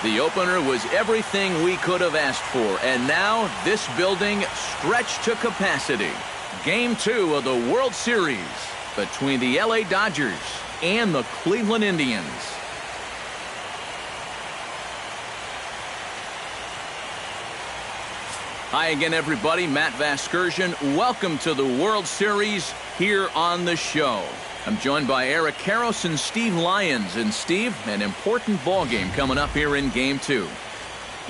The opener was everything we could have asked for, and now this building stretched to capacity. Game 2 of the World Series between the LA Dodgers and the Cleveland Indians. Hi again, everybody. Matt Vasgersian. Welcome to the World Series here on the show. I'm joined by Eric Karros and Steve Lyons. And Steve, an important ball game coming up here in Game 2.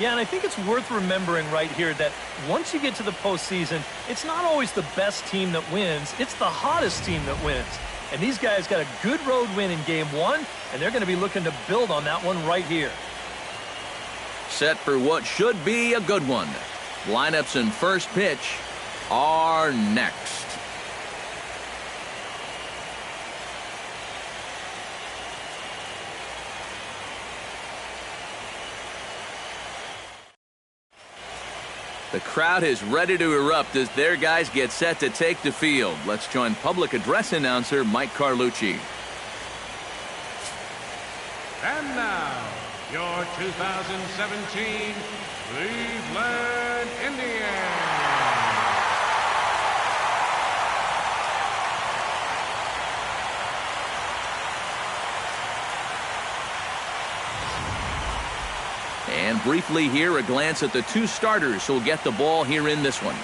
Yeah, and I think it's worth remembering right here that once you get to the postseason, it's not always the best team that wins. It's the hottest team that wins. And these guys got a good road win in Game 1, and they're going to be looking to build on that one right here. Set for what should be a good one. Lineups and first pitch are next. The crowd is ready to erupt as their guys get set to take the field. Let's join public address announcer Mike Carlucci. And now, your 2017 Cleveland Indians. And briefly here, a glance at the two starters who'll get the ball here in this one.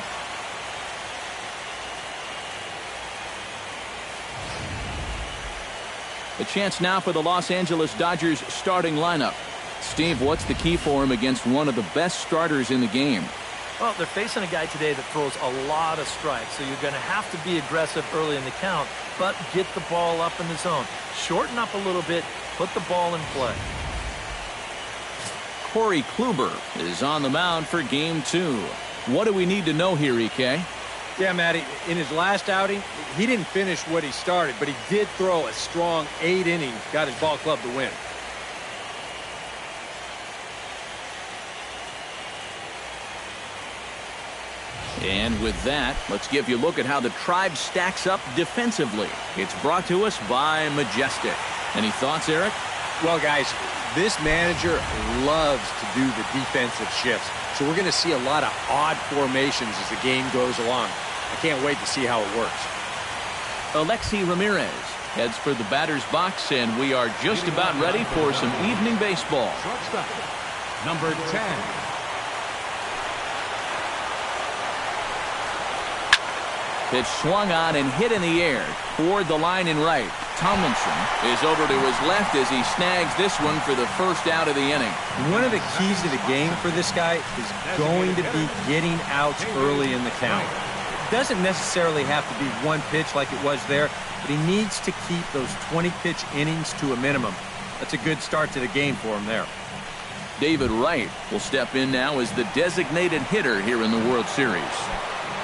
A chance now for the Los Angeles Dodgers starting lineup. Steve, what's the key for him against one of the best starters in the game? Well, they're facing a guy today that throws a lot of strikes, so you're going to have to be aggressive early in the count, but get the ball up in the zone. Shorten up a little bit, put the ball in play. Corey Kluber is on the mound for Game 2. What do we need to know here, EK? Yeah, Matty, in his last outing, he didn't finish what he started, but he did throw a strong 8 innings, got his ball club to win. And with that, let's give you a look at how the Tribe stacks up defensively. It's brought to us by Majestic. Any thoughts, Eric? Well, guys, this manager loves to do the defensive shifts, so we're going to see a lot of odd formations as the game goes along. I can't wait to see how it works. Alexi Ramirez heads for the batter's box, and we are just about ready for some evening baseball. Shortstop, number 10. Pitch swung on and hit in the air toward the line in right. Tomlinson is over to his left as he snags this one for the first out of the inning. One of the keys to the game for this guy is going to be getting outs early in the count. It doesn't necessarily have to be one pitch like it was there, but he needs to keep those 20-pitch innings to a minimum. That's a good start to the game for him there. David Wright will step in now as the designated hitter here in the World Series.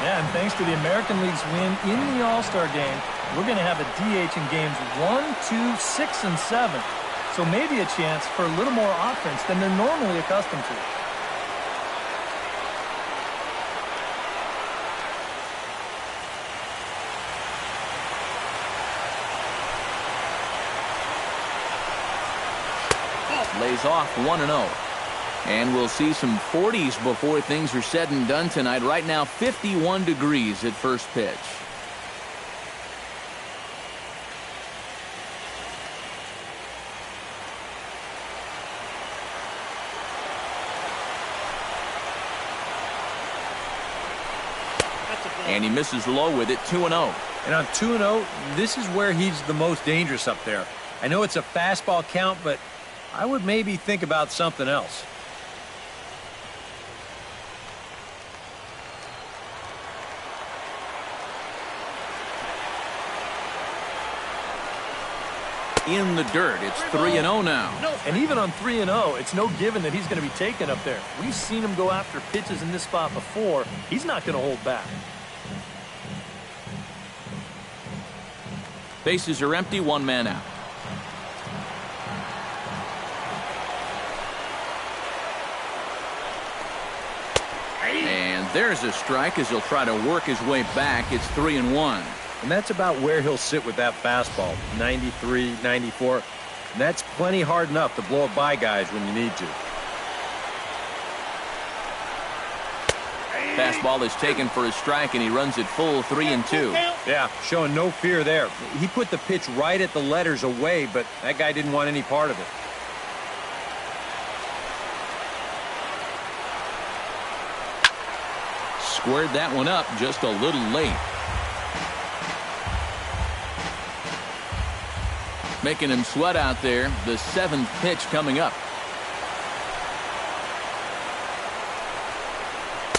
Yeah, and thanks to the American League's win in the All-Star game, we're going to have a DH in games 1, 2, 6, and 7. So maybe a chance for a little more offense than they're normally accustomed to. Lays off 1-0. And we'll see some 40s before things are said and done tonight. Right now, 51 degrees at first pitch. And he misses low with it, 2-0. And on 2-0, this is where he's the most dangerous up there. I know it's a fastball count, but I would maybe think about something else. In the dirt, it's 3-0 now. And even on 3-0, it's no given that he's going to be taken up there. We've seen him go after pitches in this spot before. He's not going to hold back. Bases are empty, one man out. And there's a strike as he'll try to work his way back. It's 3-1. And that's about where he'll sit with that fastball, 93, 94. And that's plenty hard enough to blow it by guys when you need to. Fastball is taken for a strike, and he runs it full 3-2. Yeah, showing no fear there. He put the pitch right at the letters away, but that guy didn't want any part of it. Squared that one up just a little late. Making him sweat out there. The 7th pitch coming up.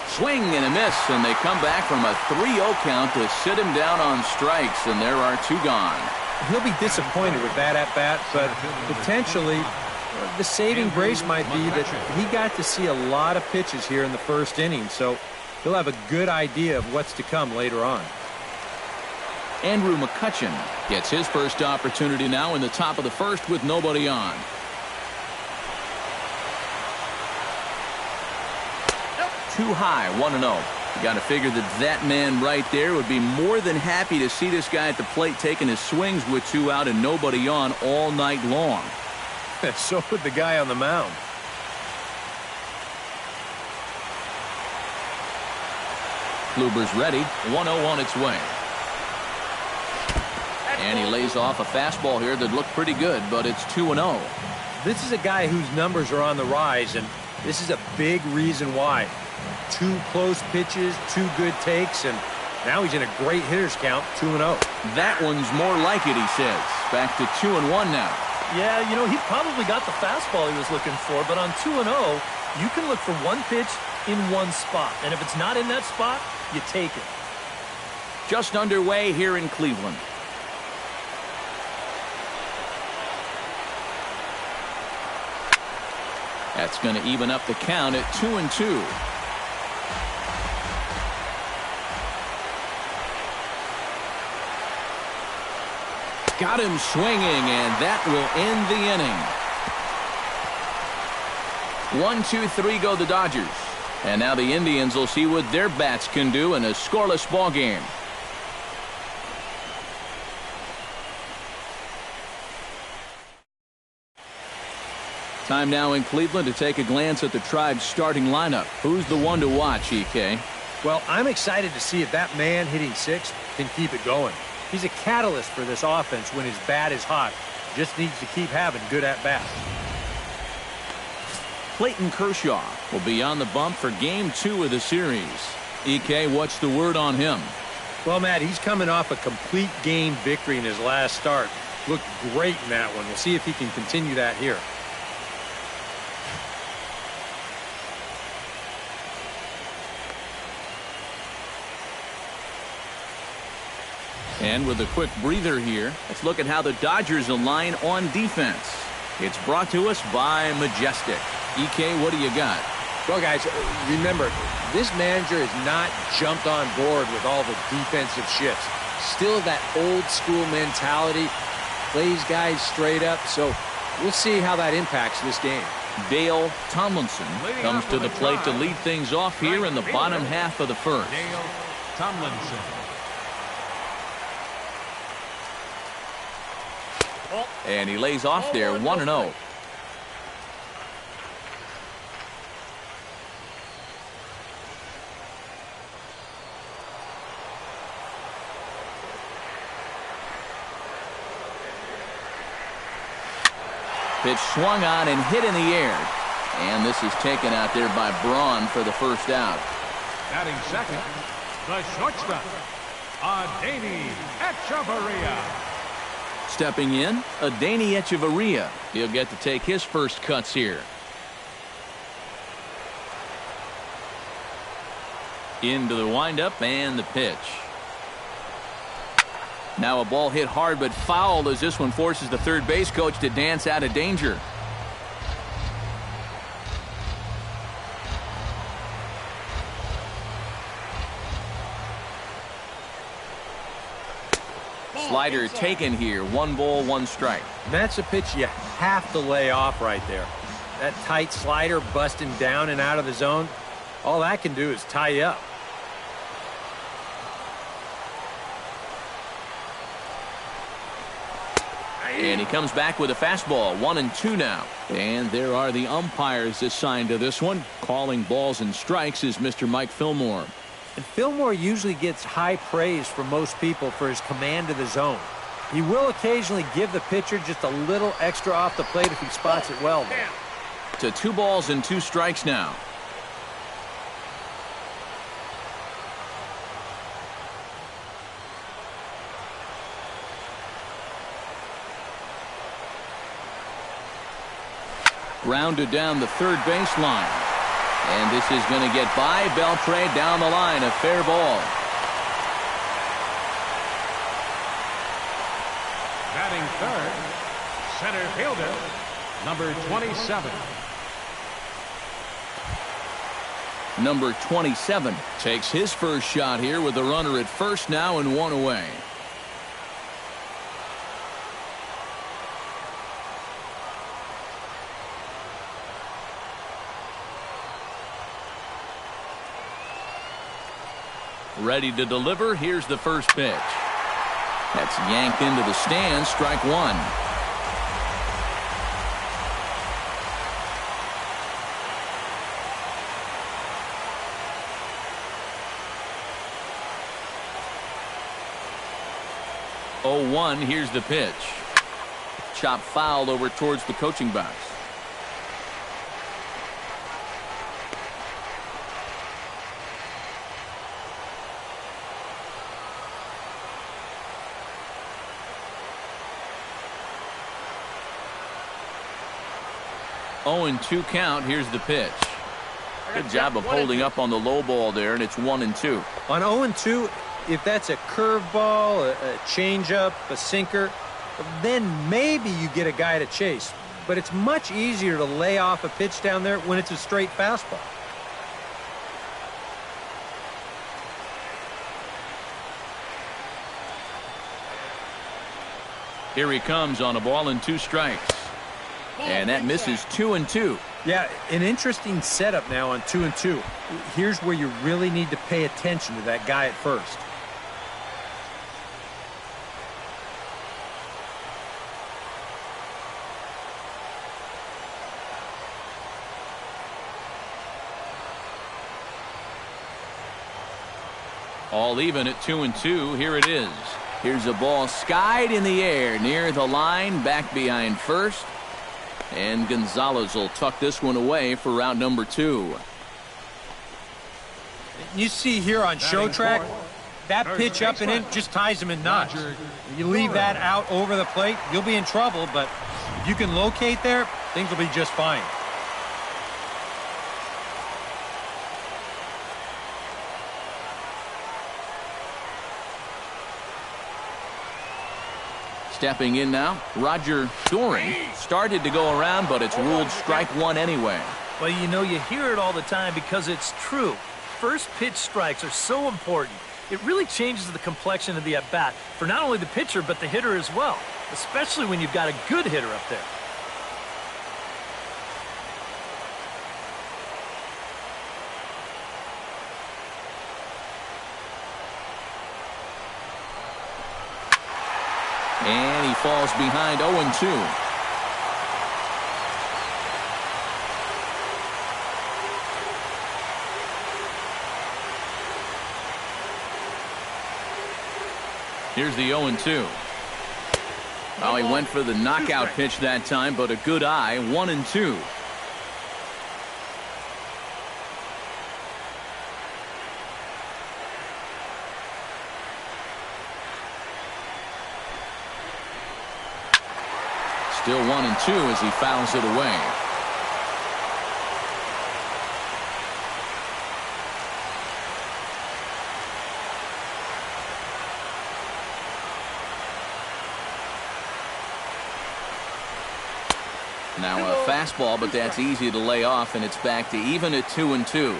Swing and a miss, and they come back from a 3-0 count to sit him down on strikes, and there are 2 gone. He'll be disappointed with that at-bat, but potentially the saving grace might be that he got to see a lot of pitches here in the first inning, so he'll have a good idea of what's to come later on. Andrew McCutchen gets his first opportunity now in the top of the first with nobody on. Too high, 1-0. You got to figure that man right there would be more than happy to see this guy at the plate taking his swings with 2 out and nobody on all night long. So would the guy on the mound. Kluber's ready. 1-0 on its way. And he lays off a fastball here that looked pretty good, but it's 2-0. This is a guy whose numbers are on the rise, and this is a big reason why. 2 close pitches, 2 good takes, and now he's in a great hitter's count, 2-0. That one's more like it, he says. Back to 2-1 now. Yeah, you know, he probably got the fastball he was looking for, but on 2-0, you can look for 1 pitch in 1 spot, and if it's not in that spot, you take it. Just underway here in Cleveland. That's going to even up the count at 2-2. Got him swinging, and that will end the inning. 1-2-3 go the Dodgers. And now the Indians will see what their bats can do in a scoreless ball game. Time now in Cleveland to take a glance at the Tribe's starting lineup. Who's the one to watch, EK? Well, I'm excited to see if that man hitting 6th can keep it going. He's a catalyst for this offense when his bat is hot. Just needs to keep having good at-bats. Clayton Kershaw will be on the bump for Game 2 of the series. EK, what's the word on him? Well, Matt, he's coming off a complete game victory in his last start. Looked great in that one. We'll see if he can continue that here. And with a quick breather here, let's look at how the Dodgers align on defense. It's brought to us by Majestic. EK, what do you got? Well, guys, remember, this manager has not jumped on board with all the defensive shifts. Still that old school mentality, plays guys straight up, so we'll see how that impacts this game. Dale Tomlinson comes to the plate to lead things off here in the bottom half of the first. Dale Tomlinson. And he lays off there, 1-0. Pitch swung on and hit in the air. And this is taken out there by Braun for the first out. Batting second, the shortstop, Adeiny Hechavarria. Stepping in, Adeiny Hechavarria. He'll get to take his first cuts here. Into the windup and the pitch. Now a ball hit hard but foul as this one forces the third base coach to dance out of danger. Slider taken here. 1 ball, 1 strike. That's a pitch you have to lay off right there. That tight slider busting down and out of the zone, all that can do is tie you up. And he comes back with a fastball, 1-2 now. And there are the umpires assigned to this one. Calling balls and strikes is Mr. Mike Fillmore. And Fillmore usually gets high praise from most people for his command of the zone. He will occasionally give the pitcher just a little extra off the plate if he spots it well, though. To 2 balls and 2 strikes now. Grounded down the third baseline. And this is going to get by Beltre down the line. A fair ball. Batting third, center fielder, number 27. Number 27 takes his first shot here with a runner at first now and 1 away. Ready to deliver. Here's the first pitch. That's yanked into the stands. Strike 1. Oh, 1. Here's the pitch. Chop foul over towards the coaching box. Oh, 2 count. Here's the pitch. Good job of holding up on the low ball there, and it's 1-2. On 0-2, if that's a curveball, a changeup, a sinker, then maybe you get a guy to chase. But it's much easier to lay off a pitch down there when it's a straight fastball. Here he comes on a ball and 2 strikes. And that misses 2-2. Yeah, an interesting setup now on 2-2. Here's where you really need to pay attention to that guy at first. All even at 2-2. Here it is. Here's a ball skied in the air near the line, back behind first. And Gonzalez will tuck this one away for round number 2. You see here on Show Track, that pitch up and in just ties him in knots. You leave that out over the plate, you'll be in trouble, but if you can locate there, things will be just fine. Stepping in now, Roger Doring. Started to go around, but it's ruled strike 1 anyway. Well, you know, you hear it all the time because it's true. First pitch strikes are so important. It really changes the complexion of the at-bat for not only the pitcher, but the hitter as well, especially when you've got a good hitter up there. And he falls behind 0-2. Here's the 0-2. Well, he went for the knockout pitch that time, but a good eye, 1-2. Still 1-2 as he fouls it away. Now a fastball, but that's easy to lay off, and it's back to even at 2-2.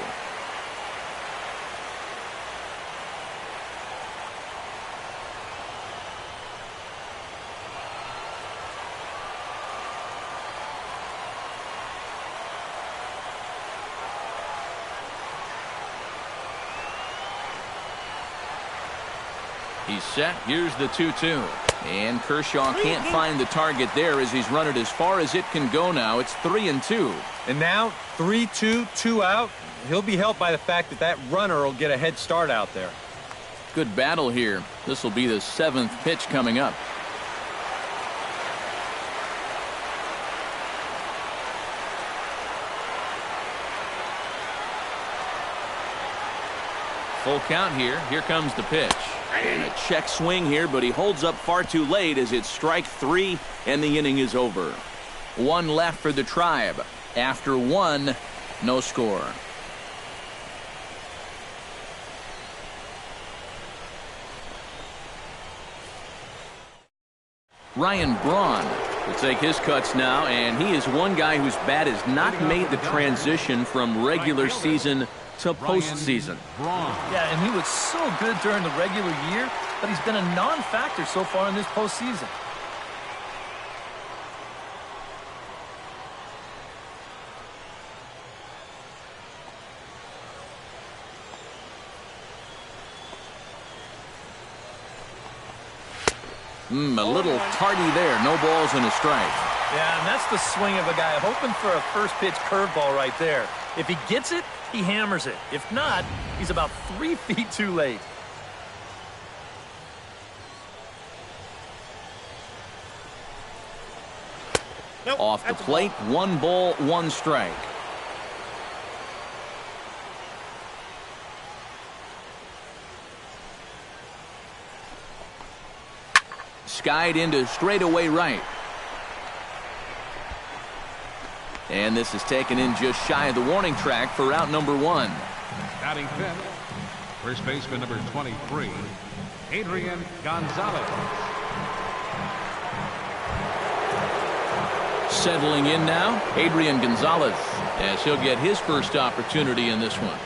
He's set. Here's the 2-2. And Kershaw can't find the target there as he's run it as far as it can go now. It's 3-2. And now 3-2, 2 out. He'll be helped by the fact that that runner will get a head start out there. Good battle here. This will be the 7th pitch coming up. Full count here. Here comes the pitch. And a check swing here, but he holds up far too late as it's strike 3 and the inning is over. 1 left for the Tribe. After 1, no score. Ryan Braun will take his cuts now, and he is one guy whose bat has not made the transition from regular season to postseason. Yeah, and he was so good during the regular year, but he's been a non-factor so far in this postseason. A little tardy there. No balls and a strike. Yeah, and that's the swing of a guy hoping for a first pitch curveball right there. If he gets it, he hammers it. If not, he's about 3 feet too late. Nope, off the plate, 1 ball, 1 strike. Skied into straightaway right. And this is taken in just shy of the warning track for out number 1. Batting 5th, first baseman number 23, Adrian Gonzalez. Settling in now, Adrian Gonzalez, as he'll get his first opportunity in this one.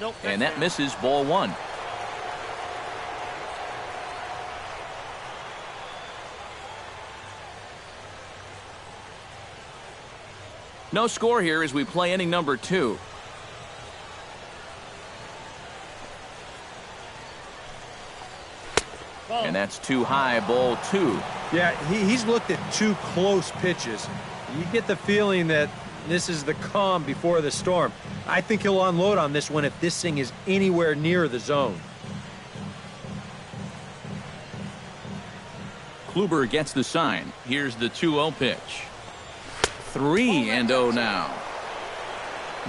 Nope. And that misses, ball 1. No score here as we play inning number 2. And that's too high, ball 2. Yeah, he's looked at 2 close pitches. You get the feeling that this is the calm before the storm. I think he'll unload on this one if this thing is anywhere near the zone. Kluber gets the sign. Here's the 2-0 pitch. 3-0 now.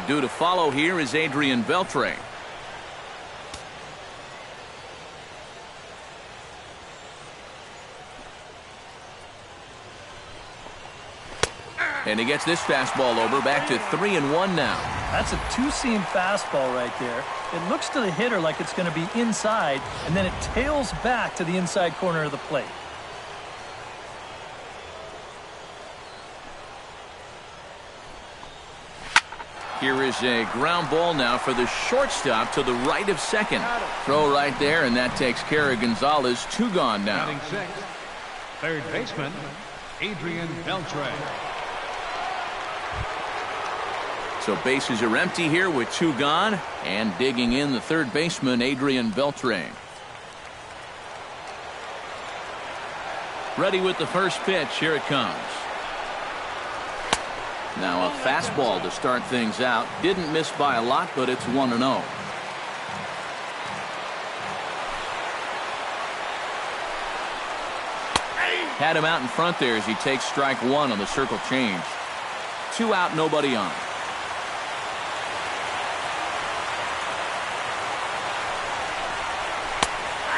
Due to follow here is Adrian Beltre. And he gets this fastball over, back to 3-1 now. That's a two-seam fastball right there. It looks to the hitter like it's going to be inside, and then it tails back to the inside corner of the plate. Here is a ground ball now for the shortstop to the right of second. Throw right there, and that takes care of Gonzalez. 2 gone now. Batting 6th, third baseman, Adrian Beltre. So bases are empty here with 2 gone, and digging in the third baseman, Adrian Beltre. Ready with the first pitch. Here it comes. Now a fastball to start things out. Didn't miss by a lot, but it's 1-0. Had him out in front there as he takes strike 1 on the circle change. 2 out, nobody on.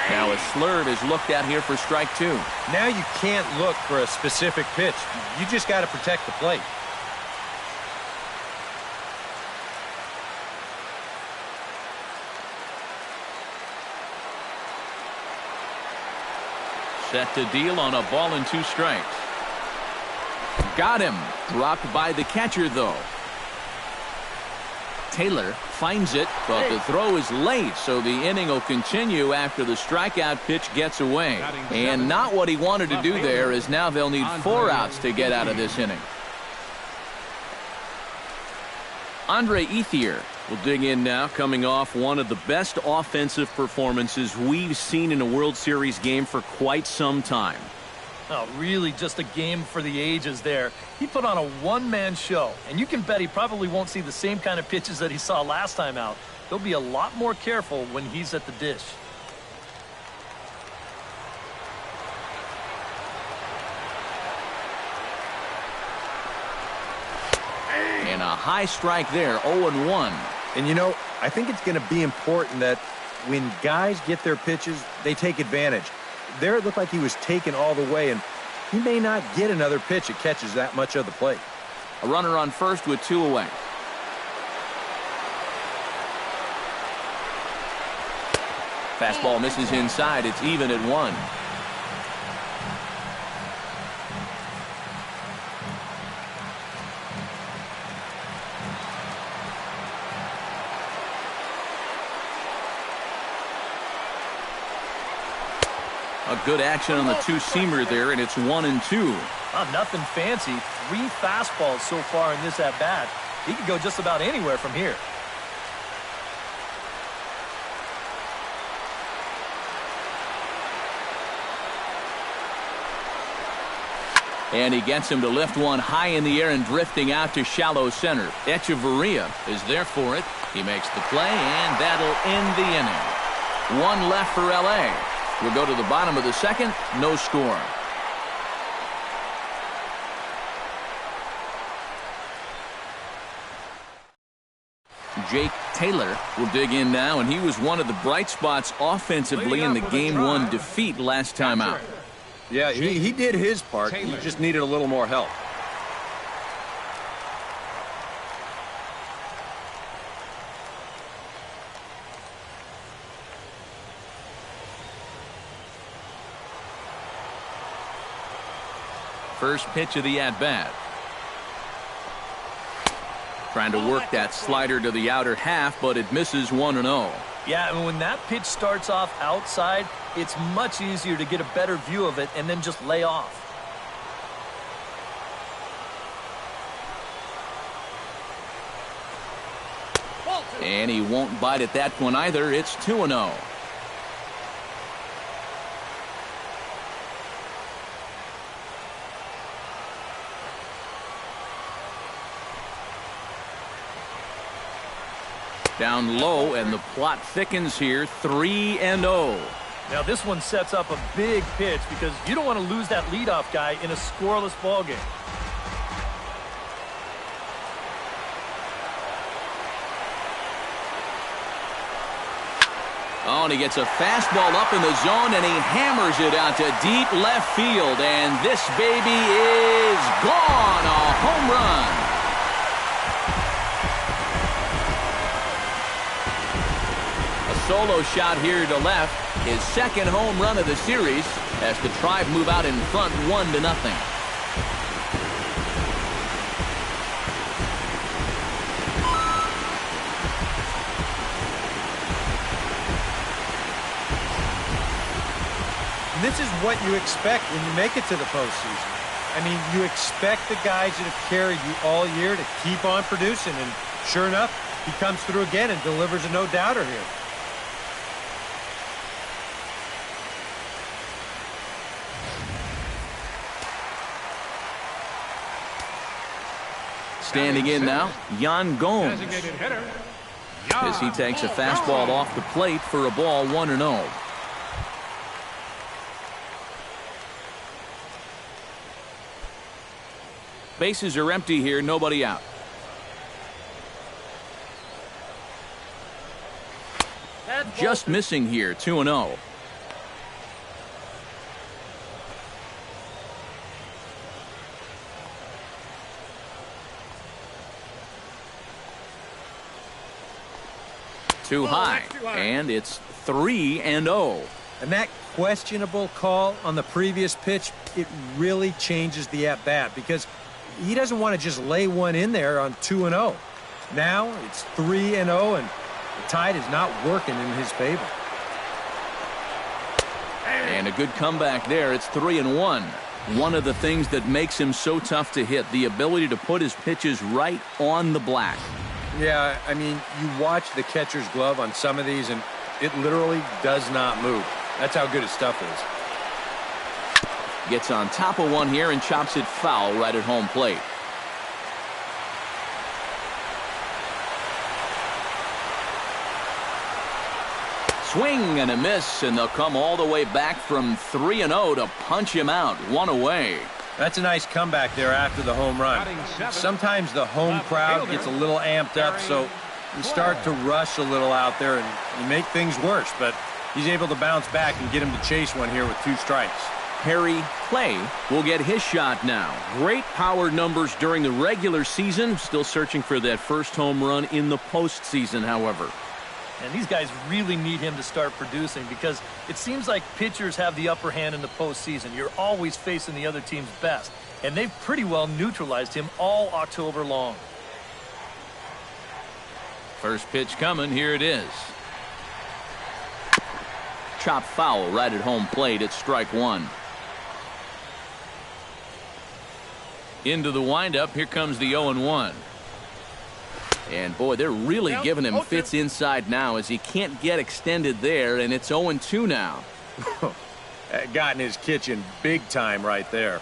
Now a slurve is looked at here for strike 2. Now you can't look for a specific pitch. You just got to protect the plate. Set to deal on a ball and 2 strikes. Got him. Dropped by the catcher, though. Taylor finds it, but the throw is late, so the inning will continue after the strikeout pitch gets away. And not what he wanted to do there, as now they'll need 4 outs to get out of this inning. Andre Ethier will dig in now, coming off one of the best offensive performances we've seen in a World Series game for quite some time. Oh, really just a game for the ages there. He put on a one-man show, and you can bet he probably won't see the same kind of pitches that he saw last time out. He'll be a lot more careful when he's at the dish. And a high strike there, 0-1. And, you know, I think it's going to be important that when guys get their pitches, they take advantage. There it looked like he was taken all the way, and he may not get another pitch that catches that much of the plate. A runner on first with 2 away. Fastball misses inside. It's even at 1. A good action on the two-seamer there, and it's 1-2. Nothing fancy. 3 fastballs so far in this at-bat. He could go just about anywhere from here. And he gets him to lift one high in the air and drifting out to shallow center. Echeverria is there for it. He makes the play, and that'll end the inning. 1 left for L.A. We'll go to the bottom of the second. No score. Jake Taylor will dig in now, and he was one of the bright spots offensively in the Game 1 defeat last time out. Yeah, he did his part. He just needed a little more help. First pitch of the at-bat. Trying to work that slider to the outer half, but it misses 1-0. Yeah, and when that pitch starts off outside, it's much easier to get a better view of it and then just lay off. And he won't bite at that one either. It's 2-0. Down low, and the plot thickens here. 3-0. Now this one sets up a big pitch because you don't want to lose that leadoff guy in a scoreless ball game. Oh, and he gets a fastball up in the zone, and he hammers it out to deep left field. And this baby is gone. A home run. Solo shot here to left, his second home run of the series as the Tribe move out in front 1-0. This is what you expect when you make it to the postseason. I mean, you expect the guys that have carried you all year to keep on producing, and sure enough, he comes through again and delivers a no-doubter here. Standing in now, Yan Gomes, as he takes a fastball off the plate for a ball. 1-0. Bases are empty here, nobody out. Just missing here, 2-0. Too high, and it's 3-0. And that questionable call on the previous pitch, it really changes the at-bat because he doesn't want to just lay one in there on 2-0. Now it's 3-0, and the tide is not working in his favor. And a good comeback there. It's 3-1. One of the things that makes him so tough to hit, the ability to put his pitches right on the black. Yeah, I mean, you watch the catcher's glove on some of these, and it literally does not move. That's how good his stuff is. Gets on top of one here and chops it foul right at home plate. Swing and a miss, and they'll come all the way back from 3-0 to punch him out. One away. That's a nice comeback there after the home run. Sometimes the home crowd gets a little amped up, so you start to rush a little out there, and you make things worse. But he's able to bounce back and get him to chase one here with 2 strikes. Harry Clay will get his shot now. Great power numbers during the regular season. Still searching for that first home run in the postseason, however. And these guys really need him to start producing because it seems like pitchers have the upper hand in the postseason. You're always facing the other team's best. And they've pretty well neutralized him all October long. First pitch coming. Here it is. Chop foul right at home plate. It's strike 1. Into the windup. Here comes the 0-1. And, boy, they're really giving him fits inside now as he can't get extended there, and it's 0-2 now. Got in his kitchen big time right there.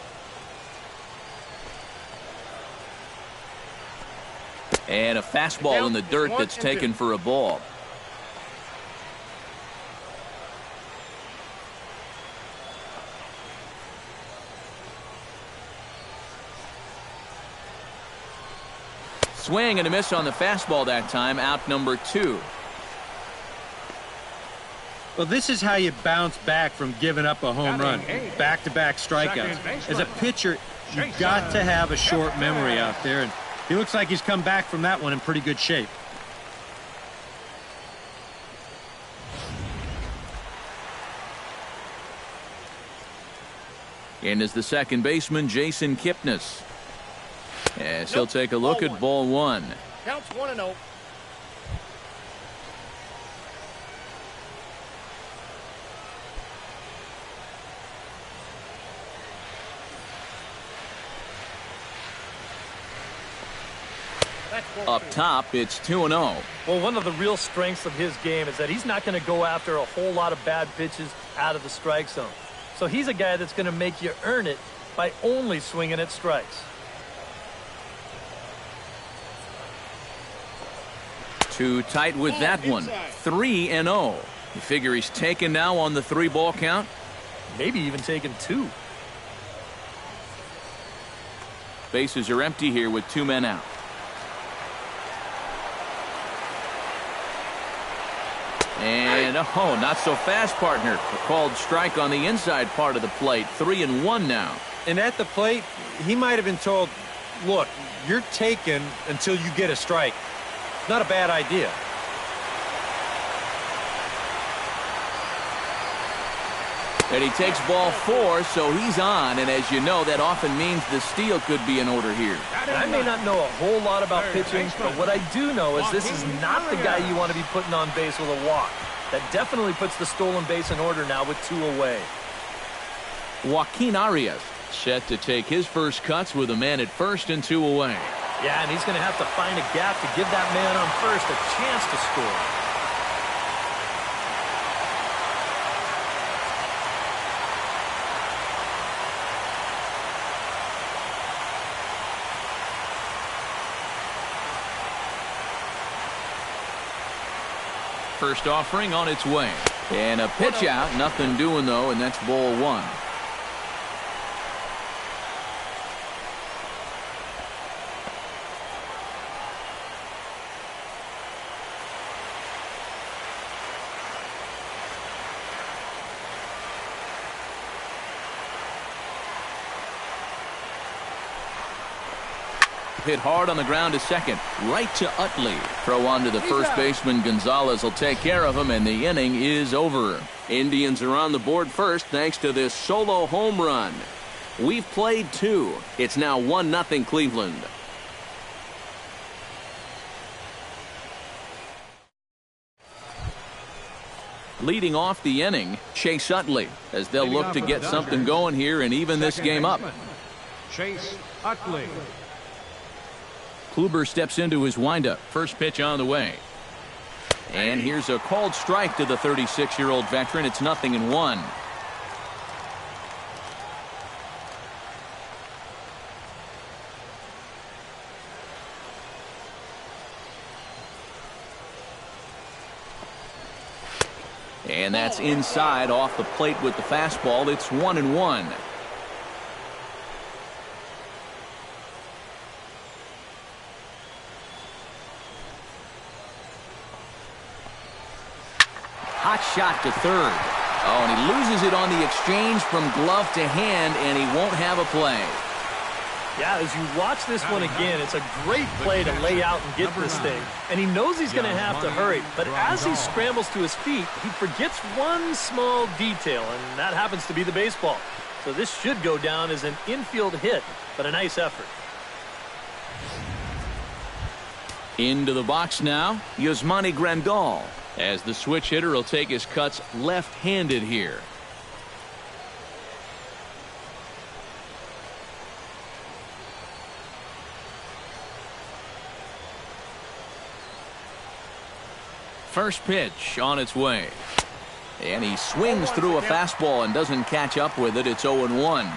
And a fastball in the dirt that's taken for a ball. Swing and a miss on the fastball that time. Out number 2. Well, this is how you bounce back from giving up a home run. Back-to-back strikeouts. As a pitcher, you've got to have a short memory out there, and he looks like he's come back from that one in pretty good shape. In is the second baseman, Jason Kipnis. As he'll take a look at ball 1. Counts 1-0. Up top, it's 2-0. Well, one of the real strengths of his game is that he's not going to go after a whole lot of bad pitches out of the strike zone. So he's a guy that's going to make you earn it by only swinging at strikes. Too tight with that one. 3-0. You figure he's taken now on the 3-ball count? Maybe even taken 2. Bases are empty here with 2 men out. And, oh, not so fast, partner. A called strike on the inside part of the plate. 3-1 now. And at the plate, he might have been told, look, you're taken until you get a strike. Not a bad idea. And he takes ball 4, so he's on. And as you know, that often means the steal could be in order here. I may not know a whole lot about pitching, but what I do know is this is not the guy you want to be putting on base with a walk. That definitely puts the stolen base in order now with 2 away. Joaquin Arias set to take his first cuts with a man at first and 2 away. Yeah, and he's going to have to find a gap to give that man on first a chance to score. First offering on its way. And a pitch out. Nothing doing, though, and that's ball 1. Hit hard on the ground to second. Right to Utley. Throw on to the first baseman. Gonzalez will take care of him, and the inning is over. Indians are on the board first thanks to this solo home run. We've played 2. It's now 1-0 Cleveland. Leading off the inning, Chase Utley, as they'll look to get something going here and even this game up. Chase Utley. Kluber steps into his windup. First pitch on the way. And here's a called strike to the 36-year-old veteran. It's 0-1. And that's inside off the plate with the fastball. It's 1-1. Hot shot to third. Oh, and he loses it on the exchange from glove to hand, and he won't have a play. Yeah, as you watch this one again, it's a great play to lay out and get this thing. And he knows he's going to have to hurry. But as he scrambles to his feet, he forgets one small detail, and that happens to be the baseball. So this should go down as an infield hit, but a nice effort. Into the box now, Yasmani Grandal, as the switch hitter will take his cuts left-handed here. First pitch on its way. And he swings through a fastball and doesn't catch up with it. It's 0-1.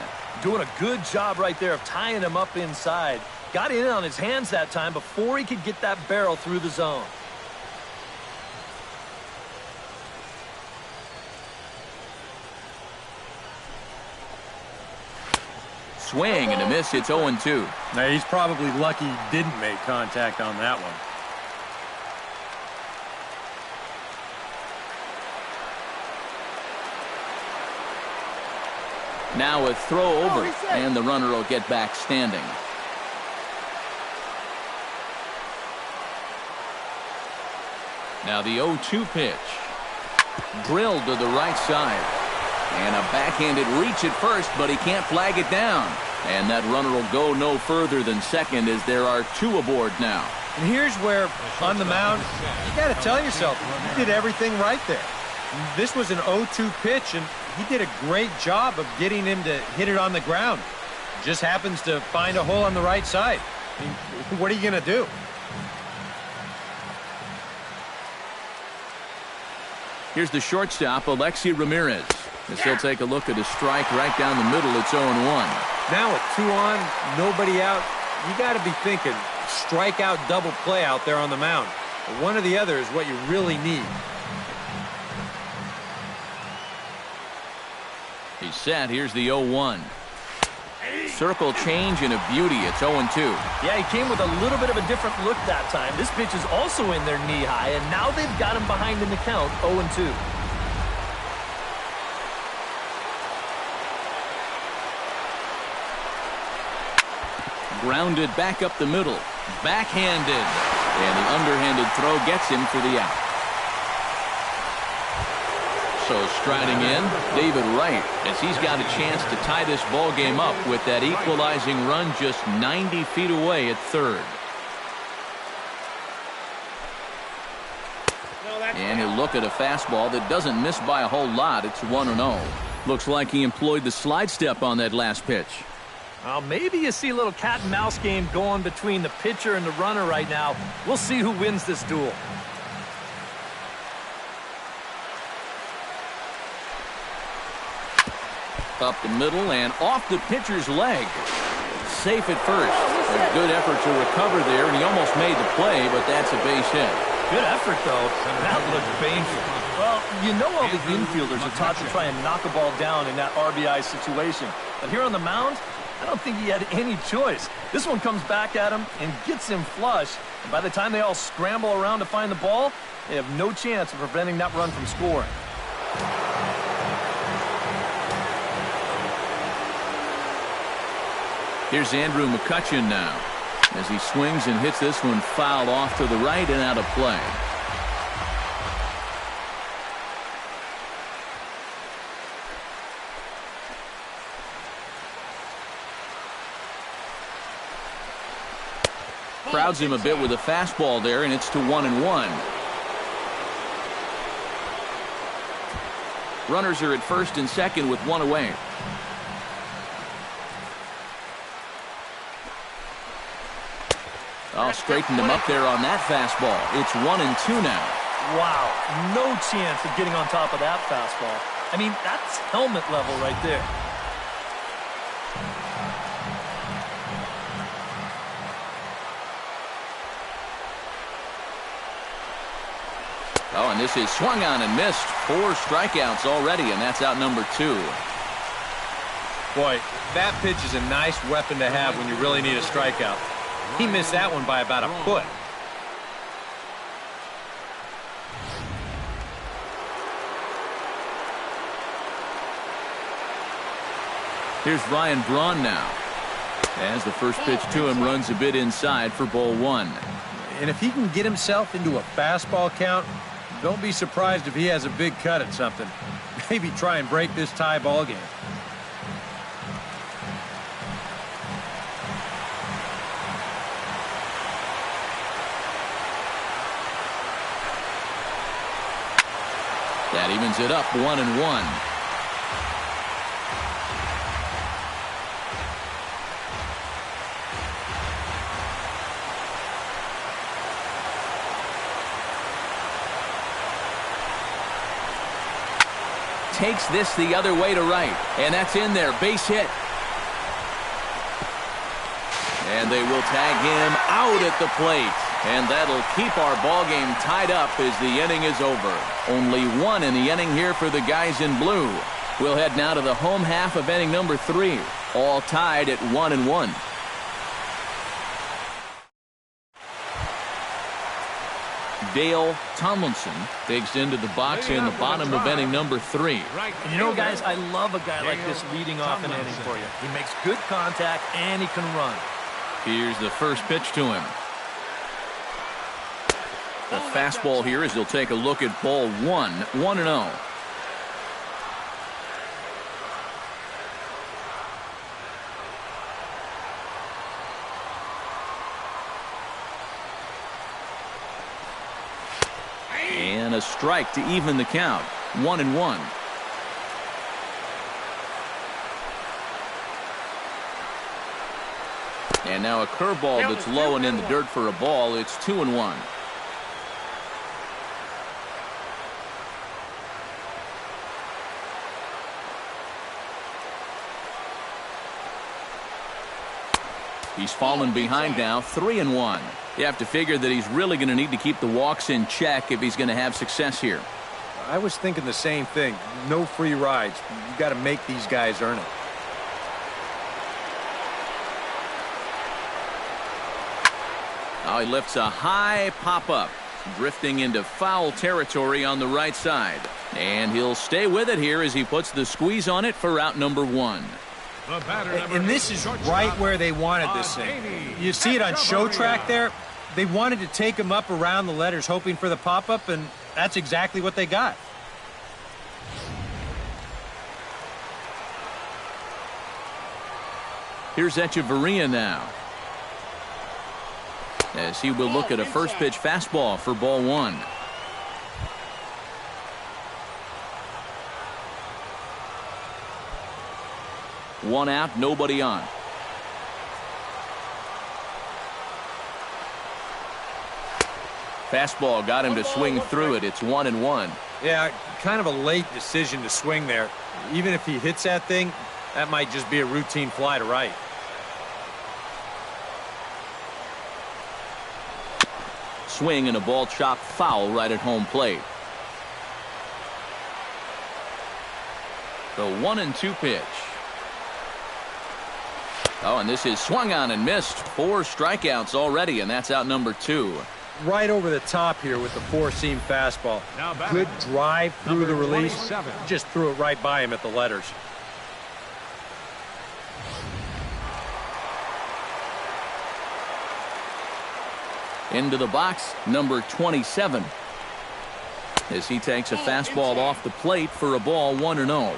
Doing a good job right there of tying him up inside. Got in on his hands that time before he could get that barrel through the zone. Swing and a miss. It's 0-2. Now, he's probably lucky he didn't make contact on that one. Now a throw over, and the runner will get back standing. Now the 0-2 pitch. Drilled to the right side. And a backhanded reach at first, but he can't flag it down. And that runner will go no further than second as there are two aboard now. And here's where, on the mound, you got to tell yourself, you did everything right there. This was an 0-2 pitch, and he did a great job of getting him to hit it on the ground. Just happens to find a hole on the right side. I mean, what are you going to do? Here's the shortstop, Alexi Ramirez. As he'll take a look at a strike right down the middle. It's 0-1. Now with 2 on, nobody out, you got to be thinking strikeout double play out there on the mound. One or the other is what you really need. He's set. Here's the 0-1. Circle change and a beauty. It's 0-2. Yeah, he came with a little bit of a different look that time. This pitch is also in their knee high, and now they've got him behind in the count, 0-2. Grounded back up the middle. Backhanded. And the underhanded throw gets him for the out. So striding in, David Wright, as he's got a chance to tie this ball game up with that equalizing run just 90 feet away at third. And he'll look at a fastball that doesn't miss by a whole lot. It's 1-0. Looks like he employed the slide step on that last pitch. Well, maybe you see a little cat and mouse game going between the pitcher and the runner right now. We'll see who wins this duel. Up the middle and off the pitcher's leg. Safe at first. A good effort to recover there, and he almost made the play, but that's a base hit. Good effort, though. That looked painful. Well, you know all the infielders are taught to try and knock a ball down in that RBI situation. But here on the mound, I don't think he had any choice. This one comes back at him and gets him flush. And by the time they all scramble around to find the ball, they have no chance of preventing that run from scoring. Here's Andrew McCutchen now, as he swings and hits this one foul off to the right and out of play. Crowds him a bit with a fastball there, and it's to 1-1. Runners are at first and second with one away. I'll straighten him up there on that fastball. It's 1-2 now. Wow, no chance of getting on top of that fastball. I mean, that's helmet level right there. Oh, and this is swung on and missed. 4 strikeouts already, and that's out number 2. Boy, that pitch is a nice weapon to have when you really need a strikeout. He missed that one by about a foot. Here's Ryan Braun now. As the first pitch to him runs a bit inside for ball 1. And if he can get himself into a fastball count, don't be surprised if he has a big cut at something. Maybe try and break this tie ball game. That evens it up 1-1. Takes this the other way to right, and that's in there. Base hit. And they will tag him out at the plate. And that'll keep our ball game tied up as the inning is over. Only 1 in the inning here for the guys in blue. We'll head now to the home half of inning number 3. All tied at 1-1. Dale Tomlinson digs into the box in the bottom of inning number 3. You know, guys, I love a guy like this leading off an inning for you. He makes good contact and he can run. Here's the first pitch to him. The fastball here as he'll take a look at ball 1, 1-0. And a strike to even the count. 1-1. And now a curveball that's low and in the dirt for a ball. It's 2-1. He's fallen behind now, 3-1. You have to figure that he's really going to need to keep the walks in check if he's going to have success here. I was thinking the same thing. No free rides. You got to make these guys earn it. Now he lifts a high pop-up, drifting into foul territory on the right side. And he'll stay with it here as he puts the squeeze on it for out number 1. And this is right where they wanted this thing. You see it on show track there. They wanted to take him up around the letters, hoping for the pop-up, and that's exactly what they got. Here's Echeverria now, as he will look at a first pitch fastball for ball 1. One out, nobody on. Fastball got him to swing through it. It's 1-1. Yeah, kind of a late decision to swing there. Even if he hits that thing, that might just be a routine fly to right. Swing and a ball chopped foul right at home plate. The 1-2 pitch. Oh, and this is swung on and missed. 4 strikeouts already, and that's out number 2. Right over the top here with the 4-seam fastball. Good drive through the release. Just threw it right by him at the letters. Into the box, number 27. As he takes a fastball off the plate for a ball 1-0.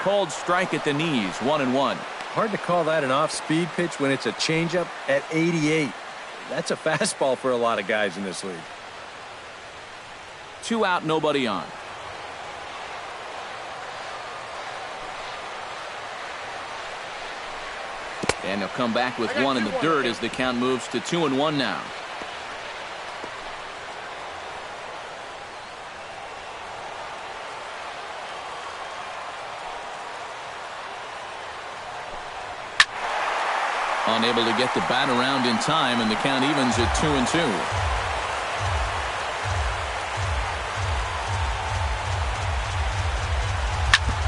Called strike at the knees, 1-1. Hard to call that an off-speed pitch when it's a changeup at 88. That's a fastball for a lot of guys in this league. 2 out, nobody on. And he'll come back with one in the dirt as the count moves to 2-1 now. Unable to get the bat around in time, and the count evens at 2-2.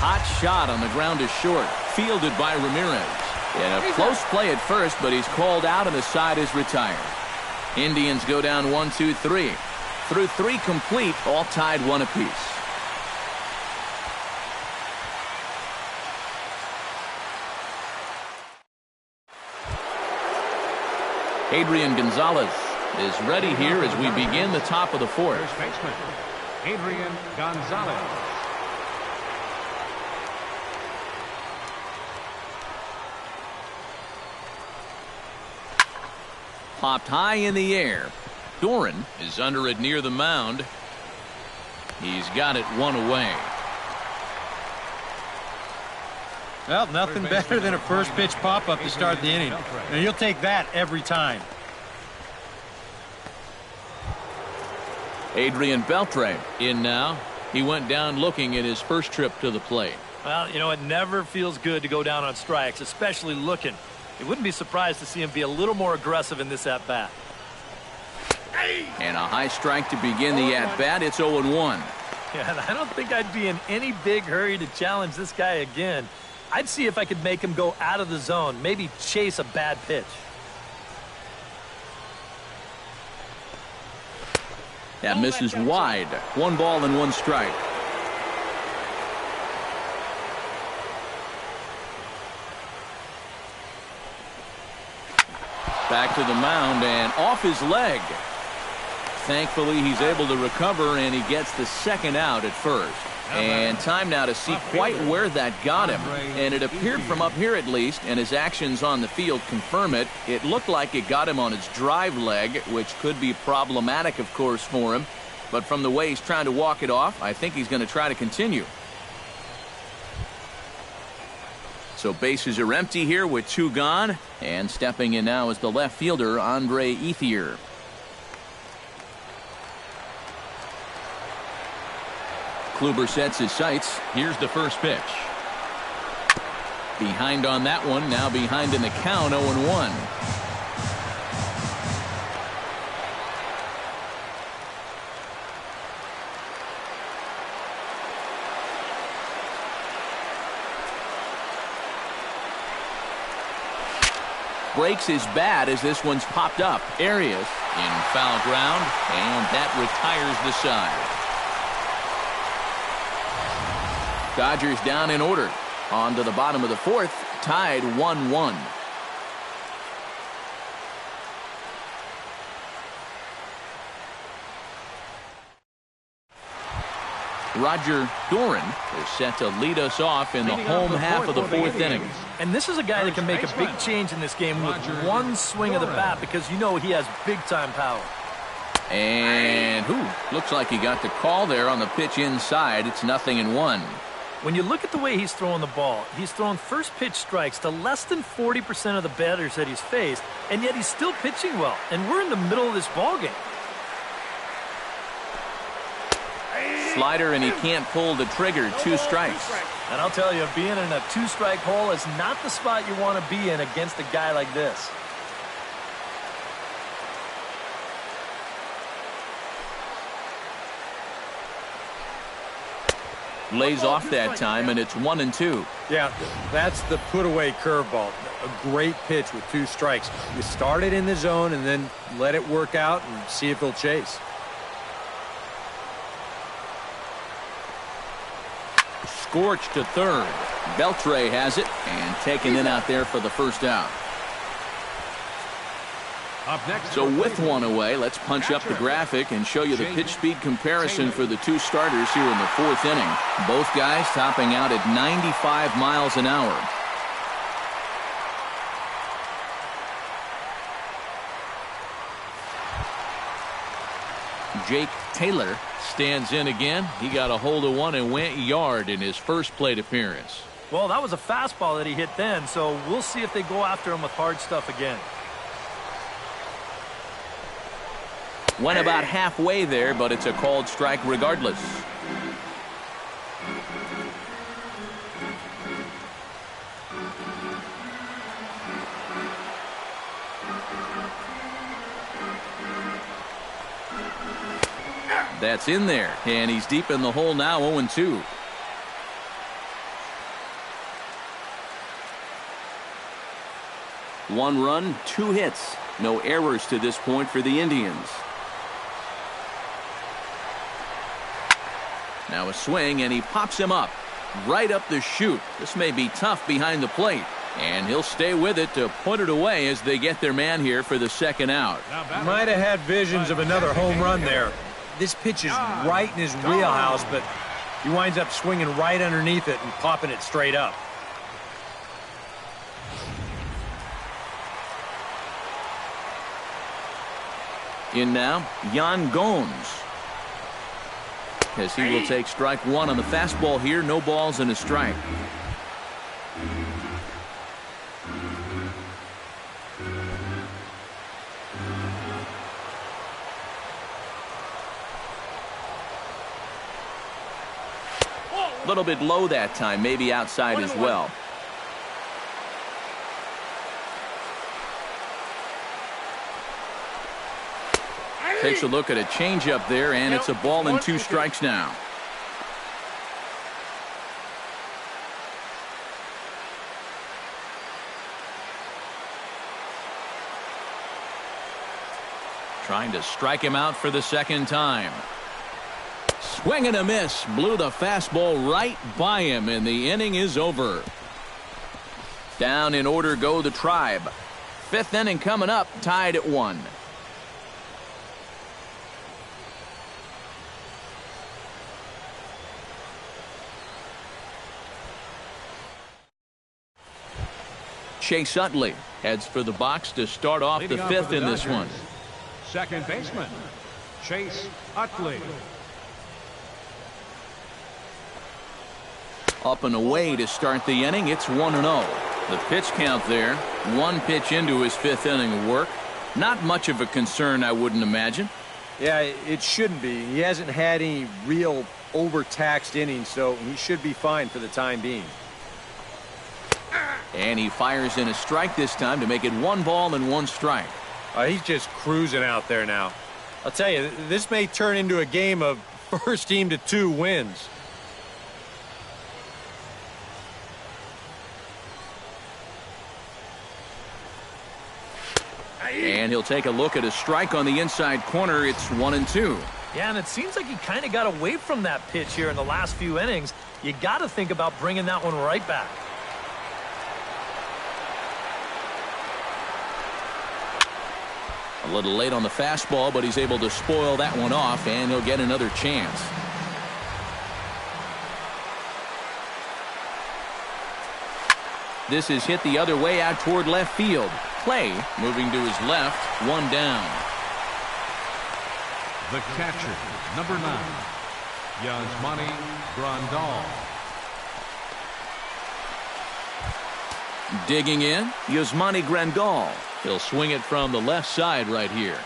Hot shot on the ground is short, fielded by Ramirez. And a close play at first, but he's called out and the side is retired. Indians go down 1-2-3. Through 3 complete, all tied 1 apiece. Adrian Gonzalez is ready here as we begin the top of the 4th. First baseman, Adrian Gonzalez. Popped high in the air. Doran is under it near the mound. He's got it 1 away. Well, nothing better than a first pitch pop-up to start the inning. And you'll take that every time. Adrian Beltre in now. He went down looking at his first trip to the plate. Well, you know, it never feels good to go down on strikes, especially looking. You wouldn't be surprised to see him be a little more aggressive in this at-bat. And a high strike to begin the at-bat. It's 0-1. Yeah, and I don't think I'd be in any big hurry to challenge this guy again. I'd see if I could make him go out of the zone, maybe chase a bad pitch. That misses wide. 1 ball and 1 strike. Back to the mound and off his leg. Thankfully, he's able to recover, and he gets the 2nd out at first. And time now to see quite where that got him. And it appeared from up here at least, and his actions on the field confirm it. It looked like it got him on his drive leg, which could be problematic, of course, for him. But from the way he's trying to walk it off, I think he's going to try to continue. So bases are empty here with 2 gone. And stepping in now is the left fielder, Andre Ethier. Kluber sets his sights. Here's the first pitch. Behind on that one. Now behind in the count, 0-1. Breaks his bat as this one's popped up. Arias in foul ground, and that retires the side. Dodgers down in order. On to the bottom of the 4th, tied 1-1. Roger Doran is set to lead us off in the home half of the 4th inning. And this is a guy that can make a big change in this game with 1 swing of the bat, because you know he has big-time power. And looks like he got the call there on the pitch inside. It's 0-1. When you look at the way he's throwing the ball, he's thrown first pitch strikes to less than 40% of the batters that he's faced, and yet he's still pitching well. And we're in the middle of this ballgame. Slider, and he can't pull the trigger. 2 strikes. And I'll tell you, being in a 2-strike hole is not the spot you want to be in against a guy like this. Lays off that time, and it's 1-2. Yeah, that's the put-away curveball. A great pitch with 2 strikes. You start it in the zone and then let it work out and see if he'll chase. Scorched to third. Beltre has it and taken in out there for the first out. Up next, so with 1 away, let's punch up the graphic and show you the pitch speed comparison for the 2 starters here in the 4th inning. Both guys topping out at 95 miles an hour. Jake Taylor stands in again. He got a hold of one and went yard in his first plate appearance. Well, that was a fastball that he hit then, so we'll see if they go after him with hard stuff again. Went about halfway there, but it's a called strike regardless. That's in there, and he's deep in the hole now, 0-2. One run, 2 hits. No errors to this point for the Indians. Now a swing, and he pops him up. Right up the chute. This may be tough behind the plate. And he'll stay with it to put it away as they get their man here for the second out. Might have had visions of another home run there. This pitch is right in his wheelhouse, but he winds up swinging right underneath it and popping it straight up. In now, Yan Gomes. As he will take strike one on the fastball here. No balls and a strike. A little bit low that time, maybe outside as well. Takes a look at a changeup there, and it's a ball and 2 strikes now. Trying to strike him out for the second time. Swing and a miss. Blew the fastball right by him, and the inning is over. Down in order go the Tribe. 5th inning coming up, tied at 1. Chase Utley heads for the box to start off the 5th in this one. Second baseman, Chase Utley. Up and away to start the inning. It's 1-0. The pitch count there. 1 pitch into his 5th inning of work. Not much of a concern, I wouldn't imagine. Yeah, it shouldn't be. He hasn't had any real overtaxed innings, so he should be fine for the time being. And he fires in a strike this time to make it 1 ball and 1 strike. He's just cruising out there now. I'll tell you, this may turn into a game of first team to 2 wins. And he'll take a look at a strike on the inside corner. It's 1-2. Yeah, and it seems like he kind of got away from that pitch here in the last few innings. You got to think about bringing that one right back. A little late on the fastball, but he's able to spoil that one off, and he'll get another chance. This is hit the other way out toward left field. Clay moving to his left, 1 down. The catcher, number 9, Yasmani Grandal. Digging in, Yasmani Grandal. He'll swing it from the left side right here.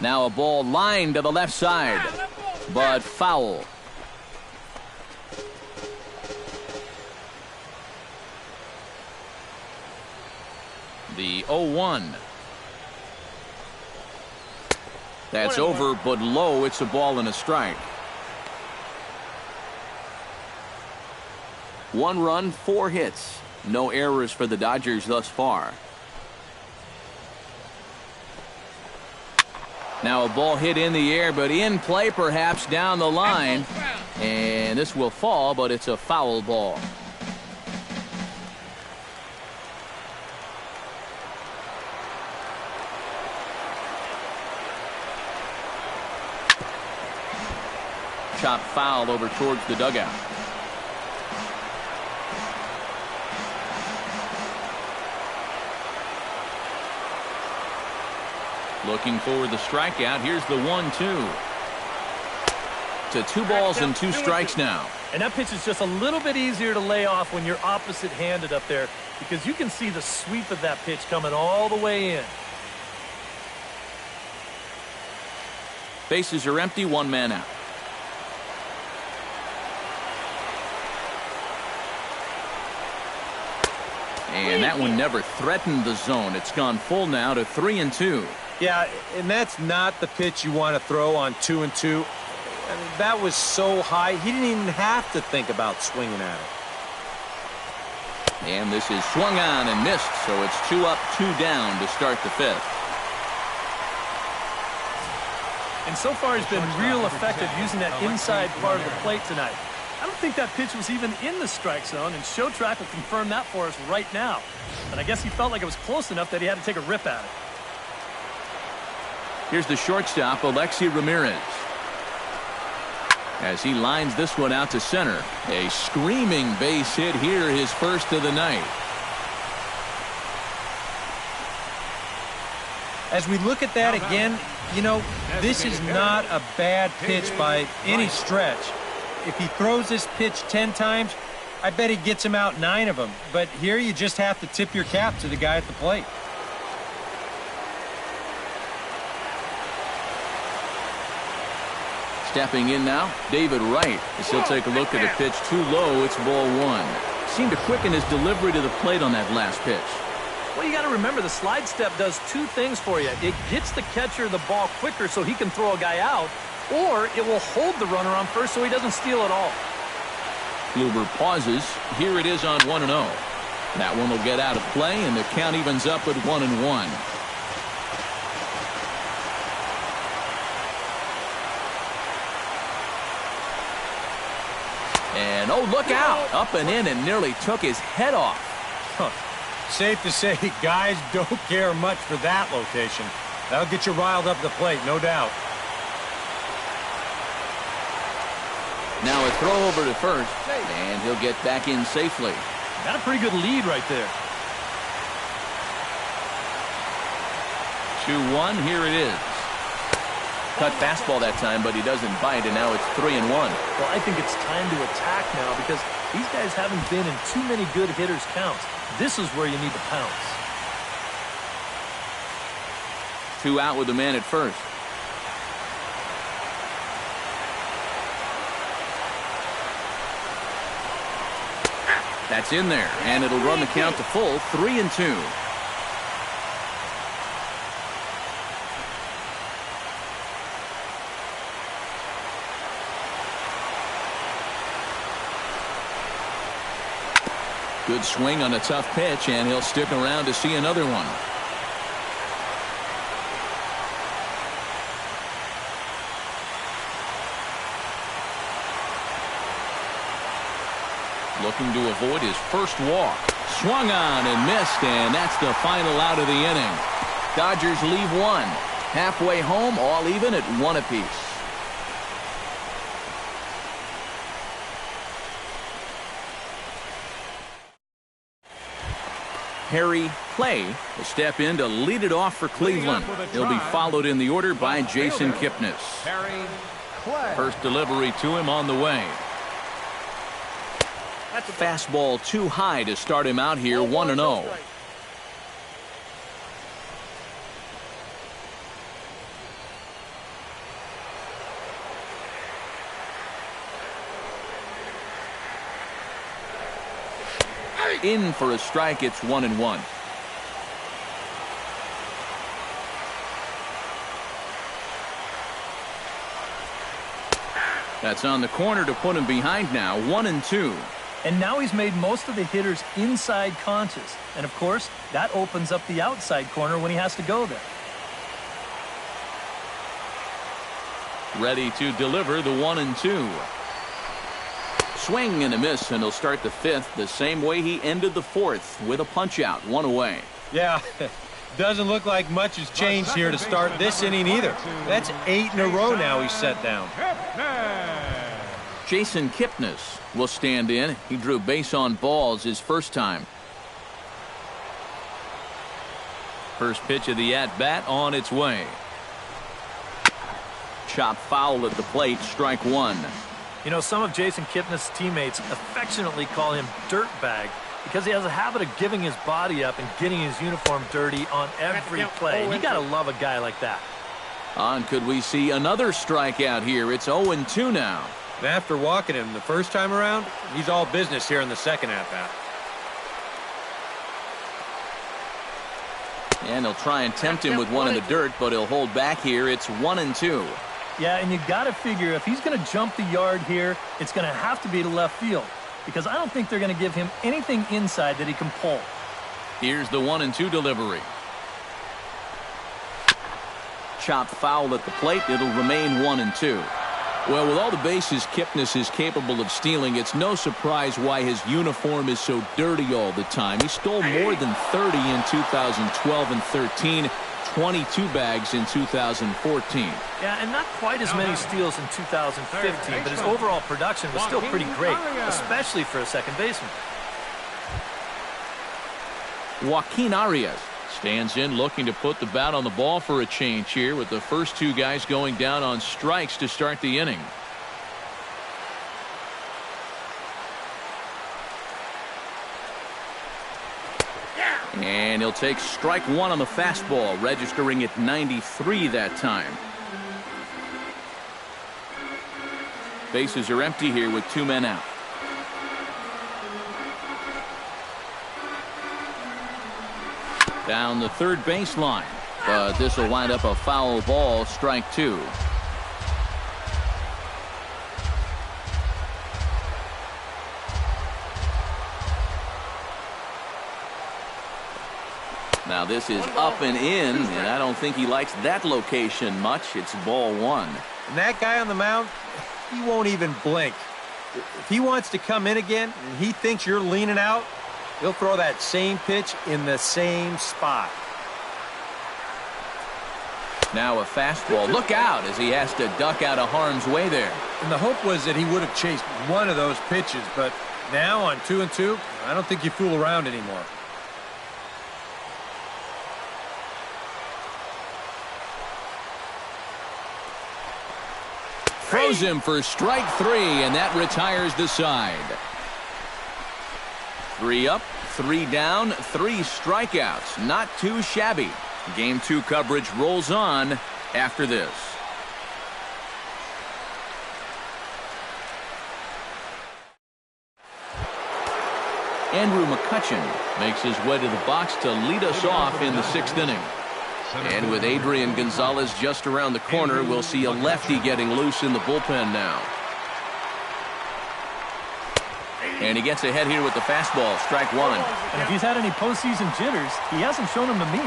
Now a ball lined to the left side, but foul. The 0-1. That's over, but low. It's a ball and a strike. 1 run, 4 hits. No errors for the Dodgers thus far. Now a ball hit in the air, but in play perhaps down the line. And this will fall, but it's a foul ball. Chop foul over towards the dugout. Looking for the strikeout. Here's the 1-2. To 2 balls and 2 strikes now. And that pitch is just a little bit easier to lay off when you're opposite-handed up there, because you can see the sweep of that pitch coming all the way in. Bases are empty, 1 man out. And that one never threatened the zone. It's gone full now to 3-2. Yeah, and that's not the pitch you want to throw on 2-2. I mean, that was so high, he didn't even have to think about swinging at it. And this is swung on and missed, so it's 2 up, 2 down to start the 5th. And so far he's been real effective using that inside part of the plate tonight. I don't think that pitch was even in the strike zone, and Show Track will confirm that for us right now. But I guess he felt like it was close enough that he had to take a rip at it. Here's the shortstop, Alexi Ramirez. As he lines this one out to center. A screaming base hit here, his first of the night. As we look at that again, you know, this is not a bad pitch by any stretch. If he throws this pitch 10 times, I bet he gets him out 9 of them. But here you just have to tip your cap to the guy at the plate. Stepping in now, David Wright. As he'll take a look at a pitch too low, it's ball 1. Seemed to quicken his delivery to the plate on that last pitch. Well, you got to remember the slide step does 2 things for you. It gets the catcher the ball quicker so he can throw a guy out, or it will hold the runner on first so he doesn't steal it all. Kluber pauses. Here it is on 1-0. That one will get out of play, and the count evens up at 1-1. And oh, look out! Up and in and nearly took his head off. Huh. Safe to say, guys don't care much for that location. That'll get you riled up the plate, no doubt. Now a throw over to first, and he'll get back in safely. Got a pretty good lead right there. 2-1, here it is. Cut fastball that time, but he doesn't bite, and now it's 3-1. Well, I think it's time to attack now because these guys haven't been in too many good hitters' counts. This is where you need to pounce. 2 out with the man at first. That's in there, and it'll run the count to full, 3-2. Good swing on a tough pitch, and he'll stick around to see another one. Looking to avoid his first walk. Swung on and missed, and that's the final out of the inning. Dodgers leave 1. Halfway home, all even at 1 apiece. Harry Clay will step in to lead it off for Cleveland. He'll be followed in the order by Jason Kipnis. First delivery to him on the way. That's a fastball too high to start him out here, 1-0. In for a strike, it's 1-1. That's on the corner to put him behind now, 1-2. And now he's made most of the hitters inside conscious. And of course, that opens up the outside corner when he has to go there. Ready to deliver the 1-2. Swing and a miss, and he'll start the 5th the same way he ended the 4th with a punch out, 1 away. Yeah, doesn't look like much has changed here to start this inning either. That's 8 in a row now he's set down. Jason Kipnis will stand in. He drew base on balls his first time. First pitch of the at-bat on its way. Chop foul at the plate, strike one. You know, some of Jason Kipnis' teammates affectionately call him Dirtbag because he has a habit of giving his body up and getting his uniform dirty on every play. You got to love a guy like that. Could we see another strikeout here? It's 0-2 now. And after walking him the first time around, he's all business here in the second at-bat. And he'll try and tempt him with one in the dirt, but he'll hold back here. It's 1-2. Yeah, and you got to figure if he's going to jump the yard here, it's going to have to be to left field because I don't think they're going to give him anything inside that he can pull. Here's the 1-2 delivery. Chopped foul at the plate. It'll remain 1-2. Well, with all the bases Kipnis is capable of stealing, it's no surprise why his uniform is so dirty all the time. He stole more than 30 in 2012 and 13, 22 bags in 2014. Yeah, and not quite as many steals in 2015, but his overall production was still pretty great, especially for a second baseman. Joaquin Arias stands in looking to put the bat on the ball for a change here with the first two guys going down on strikes to start the inning. And he'll take strike one on the fastball, registering at 93 that time. Bases are empty here with two men out. Down the third baseline, but this will wind up a foul ball, strike two. Now this is up and in, and I don't think he likes that location much. It's ball one. And that guy on the mound, he won't even blink. If he wants to come in again and he thinks you're leaning out, he'll throw that same pitch in the same spot. Now a fastball. Look out as he has to duck out of harm's way there. And the hope was that he would have chased one of those pitches, but now on 2-2, I don't think you fool around anymore. Throws him for strike three, and that retires the side. 3 up, 3 down, 3 strikeouts. Not too shabby. Game 2 coverage rolls on after this. Andrew McCutchen makes his way to the box to lead us off in the 6th inning. And with Adrian Gonzalez just around the corner, we'll see a lefty getting loose in the bullpen now. And he gets ahead here with the fastball, strike one. And if he's had any postseason jitters, he hasn't shown them to me.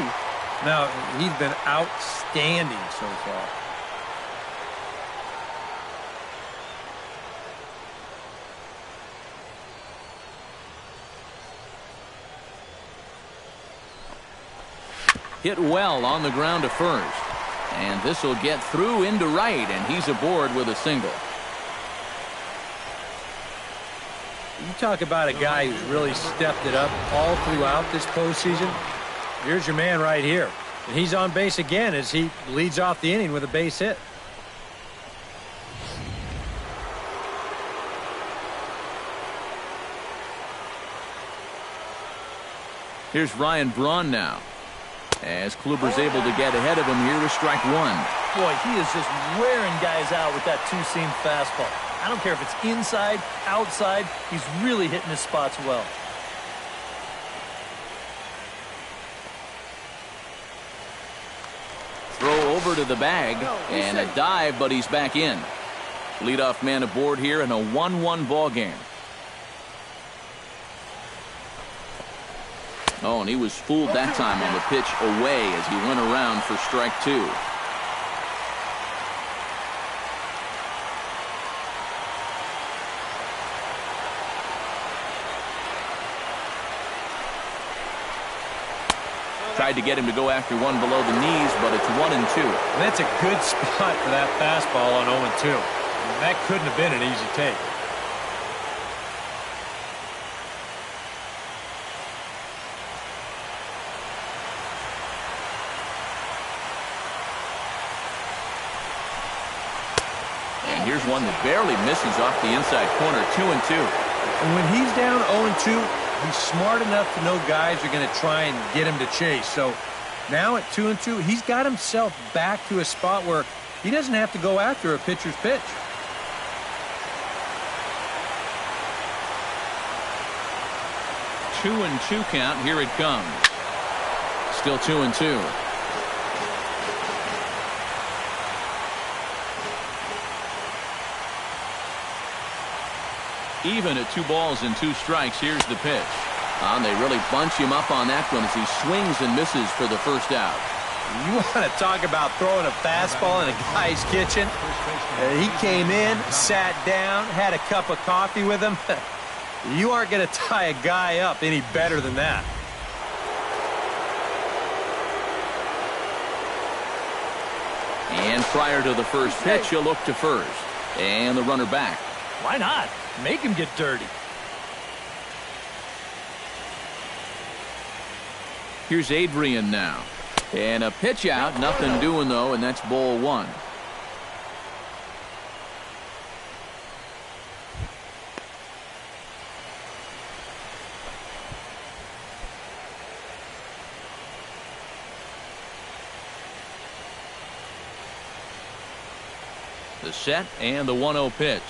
No, he's been outstanding so far. Hit well on the ground to first. And this will get through into right, and he's aboard with a single. You talk about a guy who's really stepped it up all throughout this postseason. Here's your man right here. And he's on base again as he leads off the inning with a base hit. Here's Ryan Braun now, as Kluber's able to get ahead of him here with strike one. Boy, he is just wearing guys out with that two-seam fastball. I don't care if it's inside, outside, he's really hitting his spots well. Throw over to the bag, and a dive, but he's back in. Leadoff man aboard here in a 1-1 ball game. Oh, and he was fooled that time on the pitch away as he went around for strike two. Tried to get him to go after one below the knees, but it's 1-2. And that's a good spot for that fastball on 0-2. That couldn't have been an easy take. Here's one that barely misses off the inside corner. 2-2. And when he's down 0-2, he's smart enough to know guys are going to try and get him to chase. So now at 2-2, he's got himself back to a spot where he doesn't have to go after a pitcher's pitch. 2-2 count. Here it comes. Still 2-2. Even at 2 balls and 2 strikes. Here's the pitch. And they really bunch him up on that one as he swings and misses for the first out. You want to talk about throwing a fastball in a guy's kitchen? He came in, sat down, had a cup of coffee with him. You aren't going to tie a guy up any better than that. And prior to the first pitch, he'll look to first. And the runner back. Why not? Make him get dirty. Here's Adrian now. And a pitch out. Nothing doing, though, and that's ball 1. The set and the 1-0 pitch.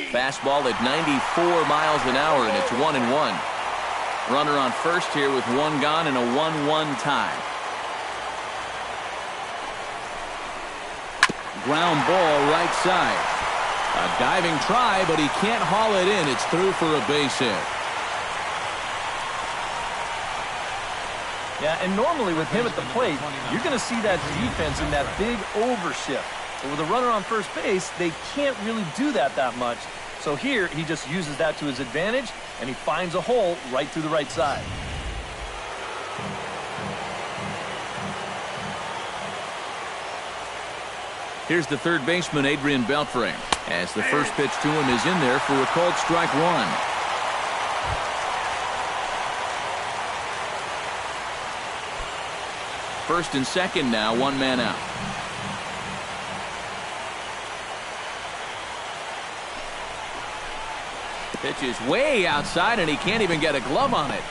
Fastball at 94 miles an hour, and it's 1-1. Runner on first here with 1 gone and a 1-1 tie. Ground ball right side. A diving try, but he can't haul it in. It's through for a base hit. Yeah, and normally with him at the plate, you're going to see that defense in that big overshift. But with a runner on first base, they can't really do that much. So here, he just uses that to his advantage, and he finds a hole right through the right side. Here's the third baseman, Adrian Beltre, as the first pitch to him is in there for a called strike 1. First and second now, 1 man out. Pitch is way outside, and he can't even get a glove on it.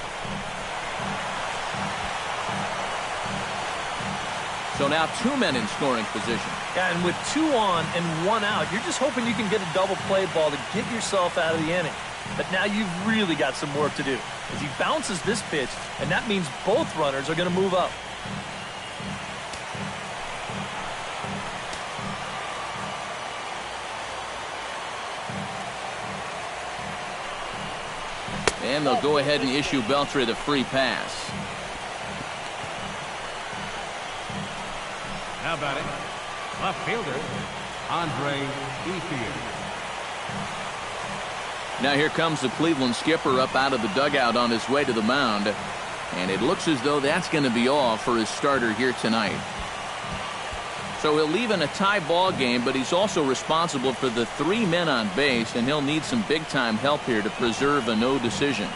So now 2 men in scoring position. Yeah, and with 2 on and 1 out, you're just hoping you can get a double play ball to get yourself out of the inning. But now you've really got some work to do, as he bounces this pitch, and that means both runners are going to move up. And they'll go ahead and issue Beltre the free pass. Now batting, left fielder, Andre Ethier. Now here comes the Cleveland skipper up out of the dugout on his way to the mound. And it looks as though that's going to be all for his starter here tonight. So he'll leave in a tie ball game, but he's also responsible for the 3 men on base, and he'll need some big-time help here to preserve a no decision.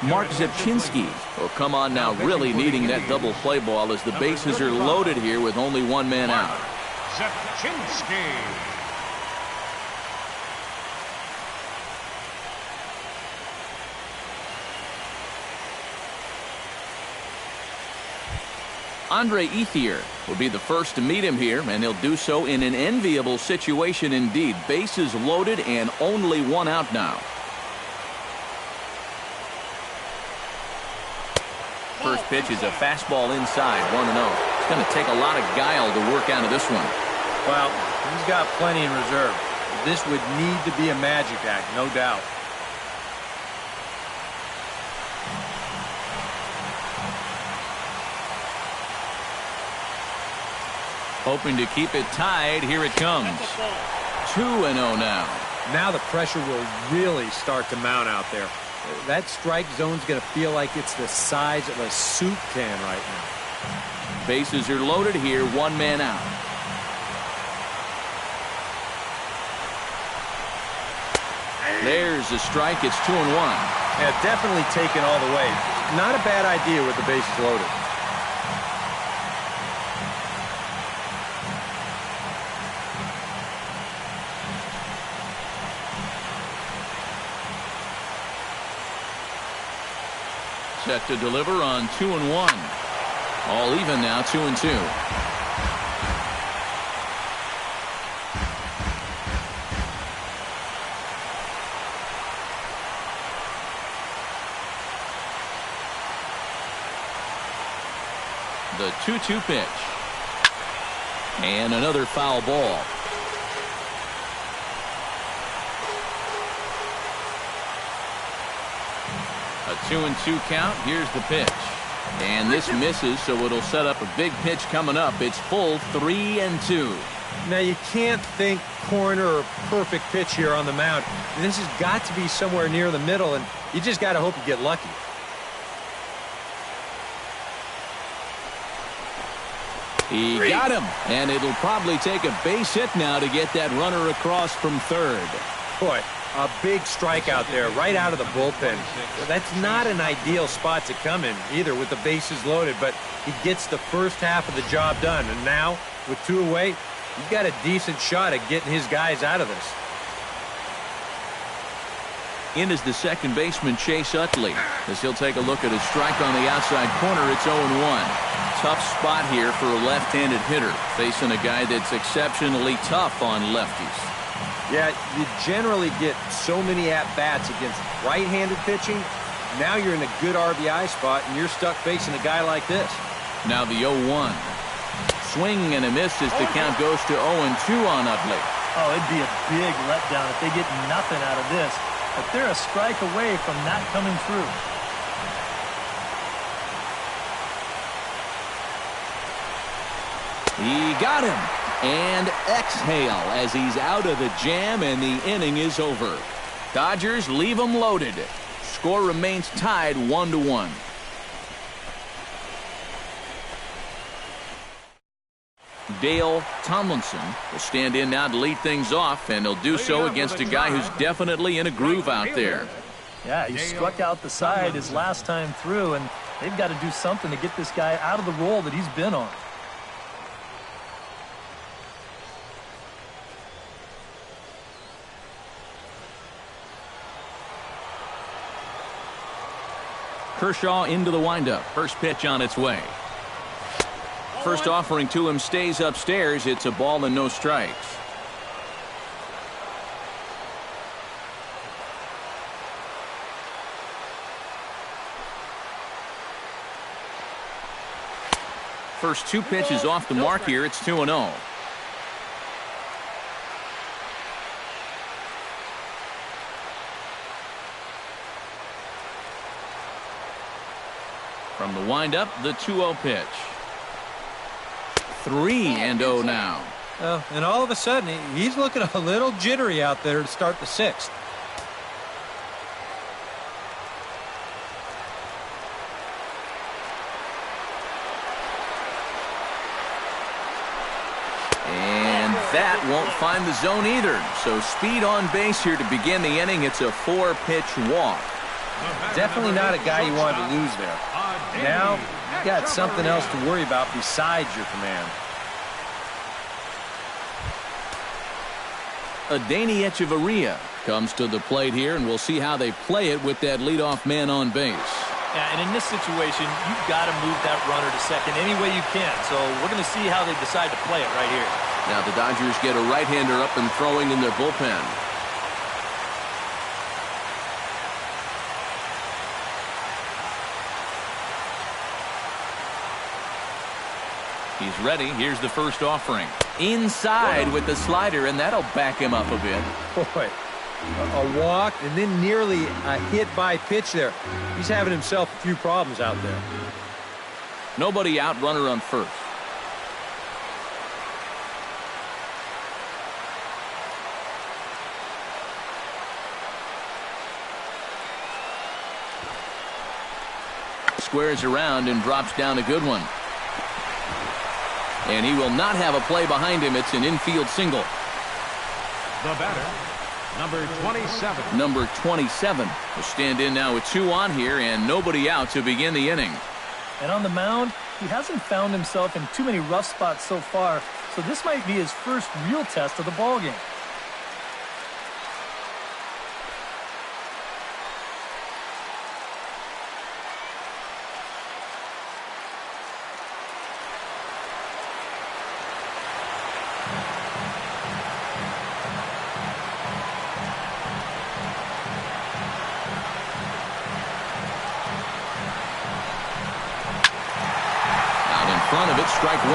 Mark Zepchinski will come on now, really needing that double play ball as the bases are loaded here with only 1 man out. Zepchinski. Andre Ethier will be the first to meet him here, and he'll do so in an enviable situation indeed. Bases loaded and only 1 out now. First pitch is a fastball inside, 1-0. It's going to take a lot of guile to work out of this one. Well, he's got plenty in reserve. This would need to be a magic act, no doubt. Hoping to keep it tied. Here it comes. 2-0 now. Now the pressure will really start to mount out there. That strike zone's going to feel like it's the size of a soup can right now. Bases are loaded here. 1 man out. There's a strike. It's 2-1. Yeah, definitely taken all the way. Not a bad idea with the bases loaded. set to deliver on 2-1. All even now, 2-2. The 2-2 pitch. And another foul ball. A 2-2 count. Here's the pitch. And this misses, so it'll set up a big pitch coming up. It's full 3-2. Now, you can't think corner or perfect pitch here on the mound. This has got to be somewhere near the middle, and you just got to hope you get lucky. He got him, and it'll probably take a base hit now to get that runner across from third. Boy, a big strikeout there right out of the bullpen. That's not an ideal spot to come in either with the bases loaded, but he gets the first half of the job done. And now, with two away, he's got a decent shot at getting his guys out of this. In is the second baseman, Chase Utley, as he'll take a look at his strike on the outside corner. It's 0-1. Tough spot here for a left-handed hitter, facing a guy that's exceptionally tough on lefties. Yeah, you generally get so many at-bats against right-handed pitching. Now you're in a good RBI spot, and you're stuck facing a guy like this. Now the 0-1. Swing and a miss as the count goes to 0-2 on Utley. Oh, it'd be a big letdown if they get nothing out of this. But they're a strike away from not coming through. He got him. And exhale as he's out of the jam, and the inning is over. Dodgers leave him loaded. Score remains tied 1-1. Dale Tomlinson will stand in now to lead things off, and he'll do so against a guy who's definitely in a groove out there. Yeah, he struck out the side his last time through, and they've got to do something to get this guy out of the role that he's been on. Kershaw into the windup. First pitch on its way. First offering to him stays upstairs. It's a ball and no strikes. First two pitches off the mark here. It's 2-0. From the windup, the 2-0 pitch. 3-0 now. And all of a sudden, he's looking a little jittery out there to start the sixth. And that won't find the zone either. So speed on base here to begin the inning. It's a 4-pitch walk. Definitely not a guy you want to lose there. Now, you got something else to worry about besides your command. Adeiny Echeverria comes to the plate here, and we'll see how they play it with that leadoff man on base. Yeah, and in this situation, you've got to move that runner to second any way you can. So we're going to see how they decide to play it right here. Now the Dodgers get a right-hander up and throwing in their bullpen. He's ready. Here's the first offering. Inside with the slider, and that'll back him up a bit. Boy, a walk and then nearly a hit by pitch there. He's having himself a few problems out there. Nobody out, runner on first. Squares around and drops down a good one. And he will not have a play behind him. It's an infield single. The batter, number 27. Number 27 will stand in now with 2 on here and nobody out to begin the inning. And on the mound, he hasn't found himself in too many rough spots so far, so this might be his first real test of the ballgame. It's strike one.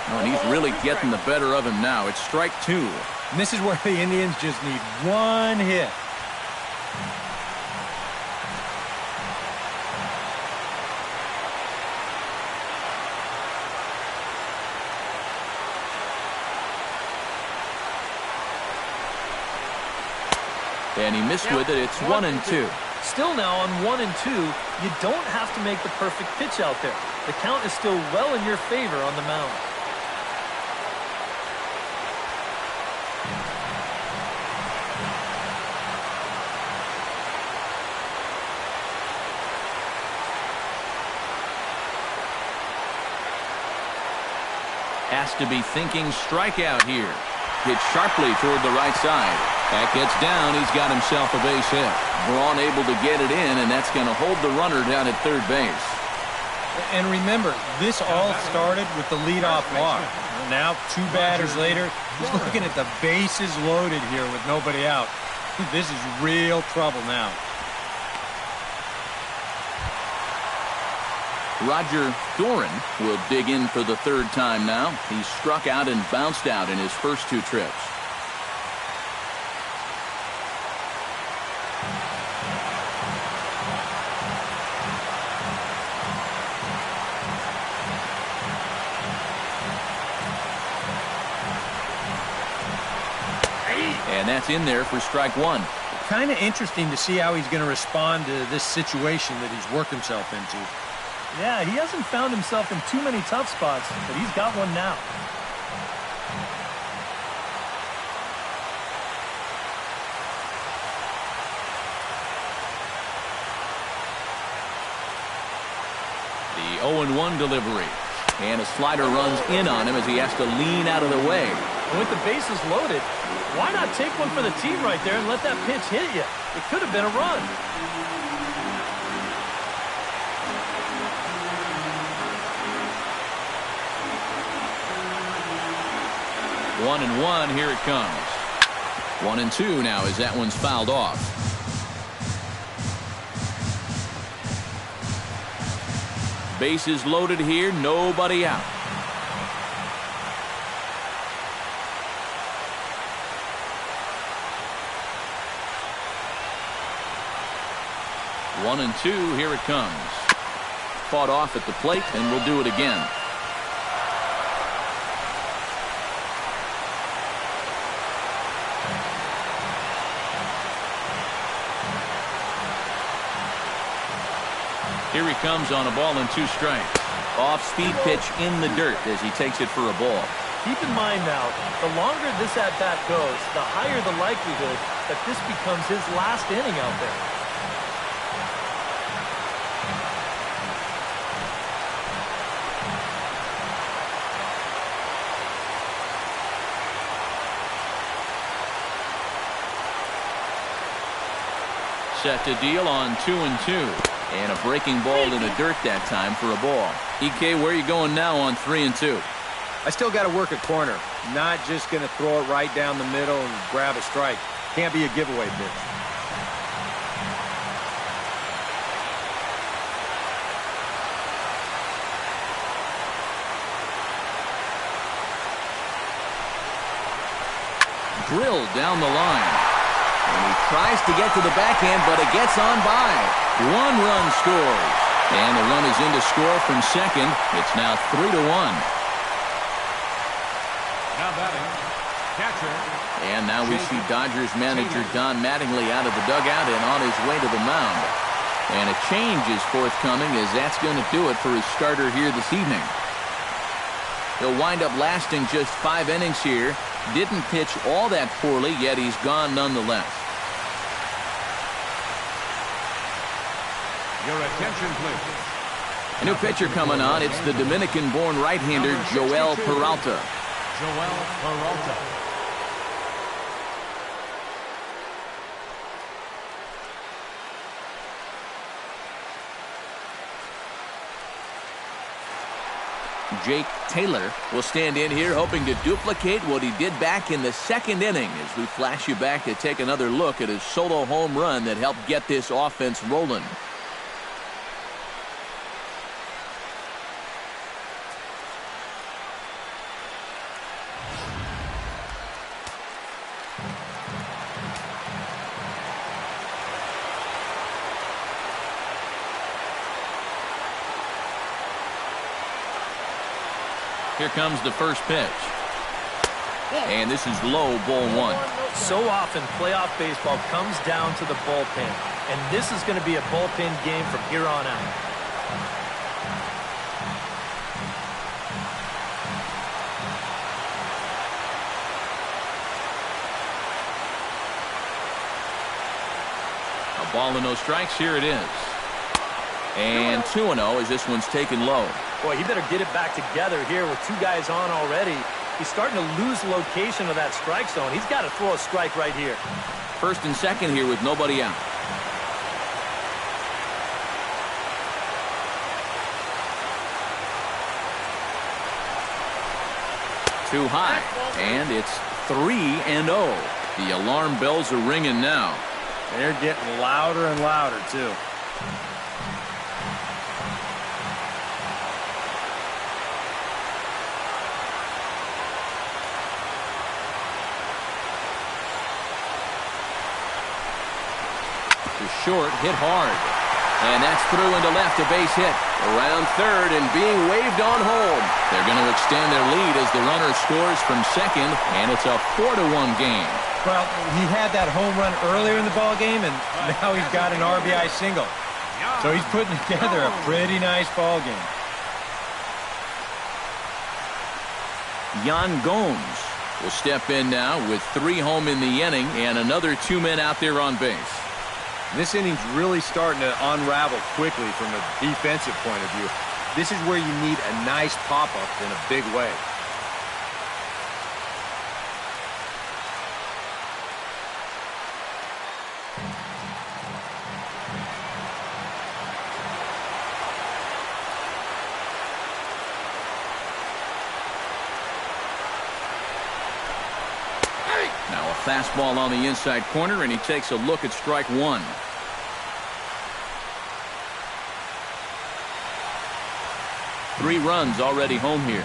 Oh, and he's really getting the better of him now. It's strike two. And this is where the Indians just need one hit. And he missed with it. It's 1-2. Still now on 1-2, you don't have to make the perfect pitch out there. The count is still well in your favor on the mound. Has to be thinking strikeout here. Hit sharply toward the right side. That gets down. He's got himself a base hit. Braun able to get it in, and that's going to hold the runner down at third base. And remember, this all started with the leadoff walk. Now, two batters later, he's looking at the bases loaded here with nobody out. This is real trouble now. Roger Doran will dig in for the third time now. He struck out and bounced out in his first two trips. And that's in there for strike one. Kind of interesting to see how he's going to respond to this situation that he's worked himself into. Yeah, he hasn't found himself in too many tough spots, but he's got one now. The 0-1 delivery. And a slider runs in on him as he has to lean out of the way. And with the bases loaded, why not take one for the team right there and let that pitch hit you? It could have been a run. 1-1, here it comes. 1-2 now as that one's fouled off. Bases loaded here, nobody out. One and two, here it comes. Fought off at the plate, and we'll do it again. Here he comes on a ball and two strikes. Off-speed pitch in the dirt as he takes it for a ball. Keep in mind now, the longer this at-bat goes, the higher the likelihood that this becomes his last inning out there. Set to deal on 2-2. And a breaking ball in the dirt that time for a ball. EK, where are you going now on 3-2? I still got to work a corner. Not just going to throw it right down the middle and grab a strike. Can't be a giveaway pitch. Drilled down the line. And he tries to get to the backhand, but it gets on by. One run scores. And the run is in to score from second. It's now 3-1. Now batting, catcher. And now we see Dodgers manager Don Mattingly out of the dugout and on his way to the mound. And a change is forthcoming as that's going to do it for his starter here this evening. He'll wind up lasting just 5 innings here. Didn't pitch all that poorly, yet he's gone nonetheless. Your attention, please. A new pitcher coming on. It's the Dominican-born right-hander Joel Peralta. Joel Peralta. Jake Taylor will stand in here hoping to duplicate what he did back in the second inning as we flash you back to take another look at his solo home run that helped get this offense rolling. Here comes the first pitch. And this is low, ball one. So often, playoff baseball comes down to the bullpen. And this is going to be a bullpen game from here on out. A ball and no strikes. Here it is. And 2-0 as this one's taken low. Boy, he better get it back together here with two guys on already. He's starting to lose location of that strike zone. He's got to throw a strike right here. First and second here with nobody out. Too high. And it's 3-0. The alarm bells are ringing now. They're getting louder and louder, too. Short, hit hard. And that's through into left, a base hit. Around third and being waved on home. They're going to extend their lead as the runner scores from second, and it's a 4-1 game. Well, he had that home run earlier in the ball game, and now he's got an RBI single. So he's putting together a pretty nice ball game. Yan Gomes will step in now with 3 home in the inning and another 2 men out there on base. This inning's really starting to unravel quickly from a defensive point of view. This is where you need a nice pop-up in a big way. Now a fastball on the inside corner, and he takes a look at strike one. Three runs already home here.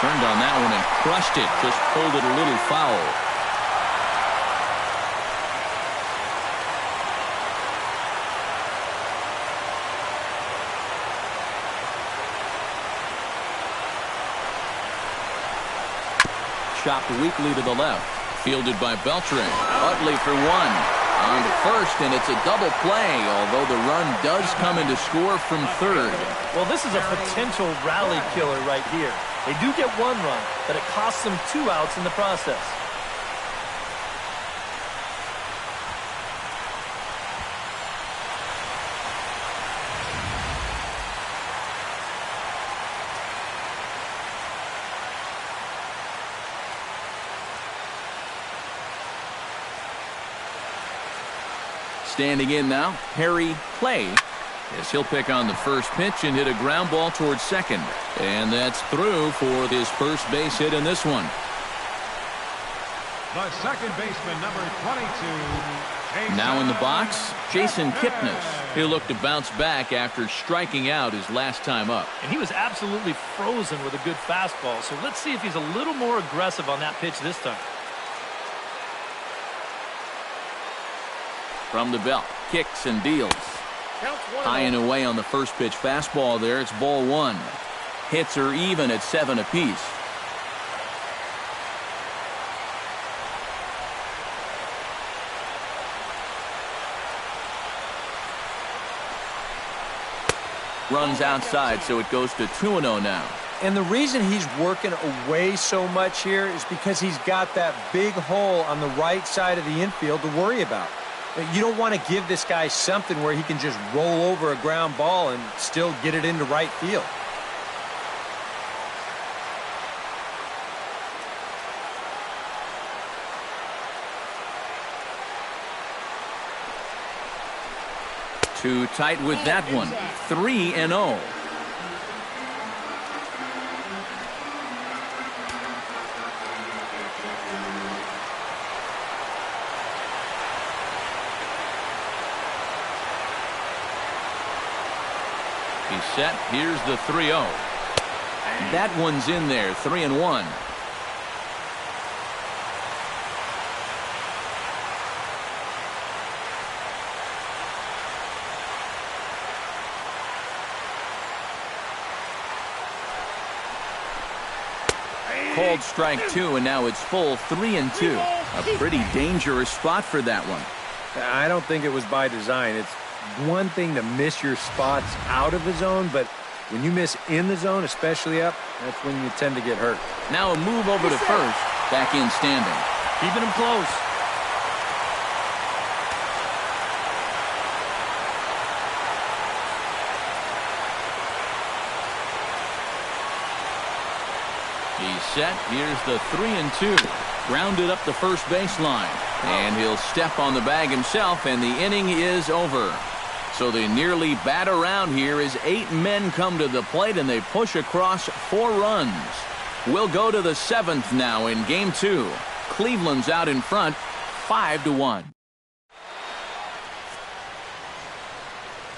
Turned on that one and crushed it. Just pulled it a little foul. Chopped weakly to the left. Fielded by Beltran. Utley for one. On to first, and it's a double play, although the run does come in to score from third. Well, this is a potential rally killer right here. They do get one run, but it costs them 2 outs in the process. Standing in now, Harry Clay, as he'll pick on the first pitch and hit a ground ball towards second. And that's through for his first base hit in this one. The second baseman, number 22. Now in the box, Jason Kipnis. He'll look to bounce back after striking out his last time up. And he was absolutely frozen with a good fastball. So let's see if he's a little more aggressive on that pitch this time. From the belt, kicks and deals. High and away on the first pitch fastball there. It's ball one. Hits are even at 7 apiece. Runs outside, so it goes to 2-0 now. And the reason he's working away so much here is because he's got that big hole on the right side of the infield to worry about. You don't want to give this guy something where he can just roll over a ground ball and still get it into right field. Too tight with that one. 3-0. He's set. Here's the 3-0. That one's in there. 3-1. Called strike 2, and now it's full 3-2. A pretty dangerous spot for that one. I don't think it was by design. It's one thing to miss your spots out of the zone, but when you miss in the zone, especially up, that's when you tend to get hurt. Now a move over to first. Back in standing. Keeping him close. He's set. Here's the 3-2. Grounded up the first baseline. And he'll step on the bag himself, and the inning is over. So they nearly bat around here as 8 men come to the plate, and they push across 4 runs. We'll go to the 7th now in Game 2. Cleveland's out in front, 5-1.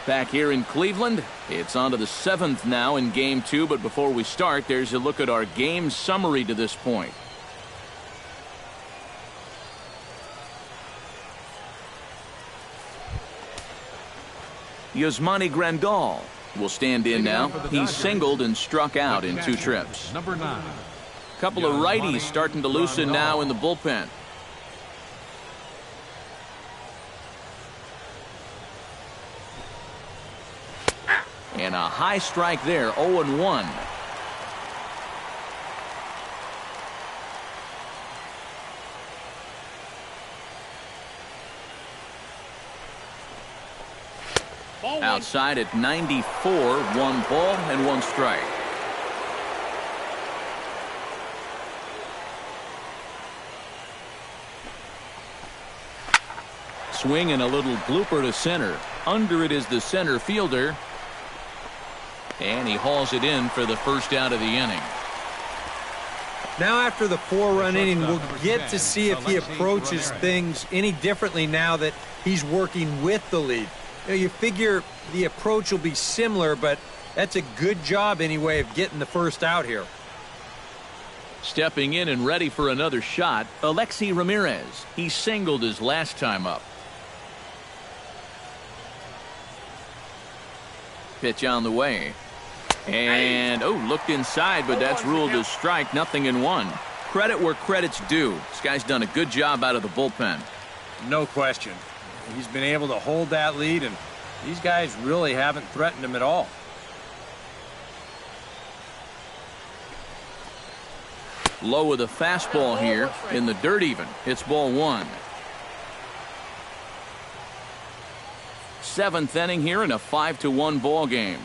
Back here in Cleveland, it's on to the 7th now in Game 2, but before we start, there's a look at our game summary to this point. Yasmani Grandal will stand in now. He singled and struck out in 2 trips. Number 9. Couple of righties starting to loosen now in the bullpen. And a high strike there, 0-1. Outside at 94, 1 ball and 1 strike. Swing and a little blooper to center. Under it is the center fielder. And he hauls it in for the first out of the inning. Now after the 4-run inning, we'll get to see if he approaches things any differently now that he's working with the lead. You figure the approach will be similar, but that's a good job anyway of getting the first out here. Stepping in and ready for another shot, Alexi Ramirez. He singled his last time up. Pitch on the way. And, looked inside, but that's ruled as strike. 0-1. Credit where credit's due. This guy's done a good job out of the bullpen. No question. He's been able to hold that lead, and these guys really haven't threatened him at all. Low with a fastball here in the dirt even. It's ball 1. 7th inning here in a 5-1 ball game.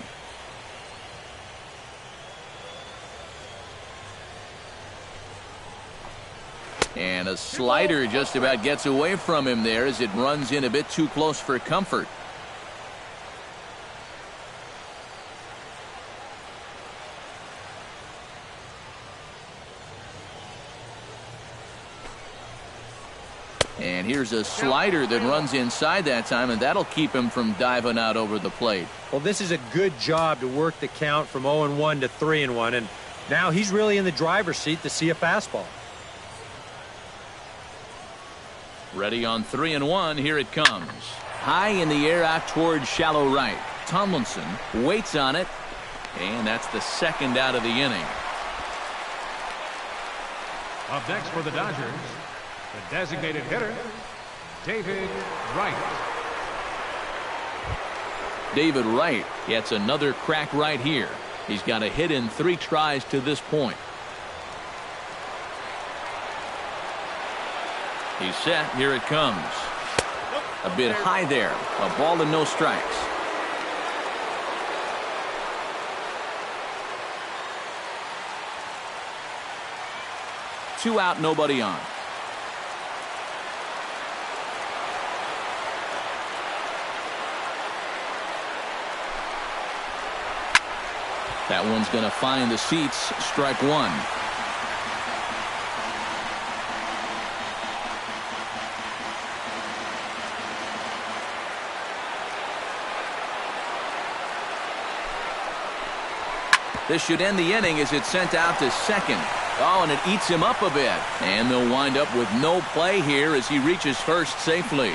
And a slider just about gets away from him there as it runs in a bit too close for comfort. And here's a slider that runs inside that time, and that'll keep him from diving out over the plate. Well, this is a good job to work the count from 0-1 to 3-1, and now he's really in the driver's seat to see a fastball. Ready on 3-1. Here it comes. High in the air out towards shallow right. Tomlinson waits on it, and that's the 2nd out of the inning. Up next for the Dodgers, the designated hitter, David Wright. David Wright gets another crack right here. He's got a hit in 3 tries to this point. He's set. Here it comes. A bit high there. A ball and no strikes. Two out, nobody on. That one's going to find the seats. Strike one. This should end the inning as it's sent out to second. Oh, and it eats him up a bit. And they'll wind up with no play here as he reaches first safely.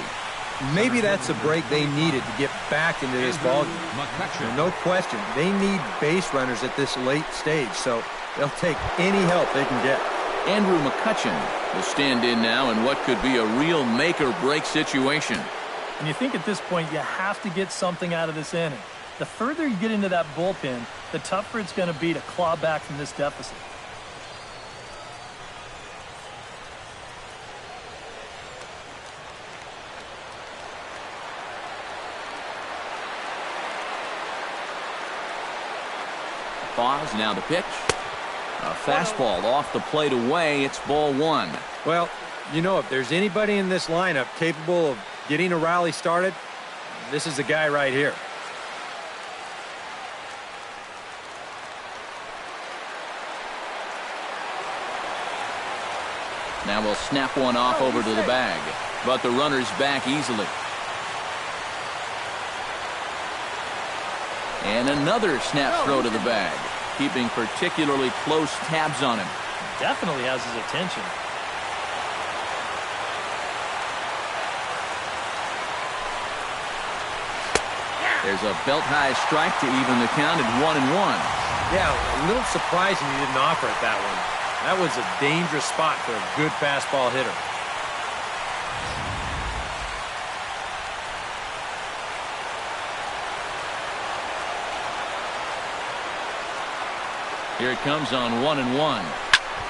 Maybe that's the break they needed to get back into this ball game. No question, they need base runners at this late stage, so they'll take any help they can get. Andrew McCutchen will stand in now in what could be a real make-or-break situation. And you think at this point you have to get something out of this inning. The further you get into that bullpen, the tougher it's going to be to claw back from this deficit. Pause, now the pitch. A fastball off the plate away. It's ball one. Well, you know, if there's anybody in this lineup capable of getting a rally started, this is the guy right here. Now we'll snap one off over to the bag. But the runner's back easily. And another snap throw to the bag. Keeping particularly close tabs on him. Definitely has his attention. There's a belt-high strike to even the count at 1-1. Yeah, a little surprising he didn't offer it that one. That was a dangerous spot for a good fastball hitter. Here it comes on 1-1.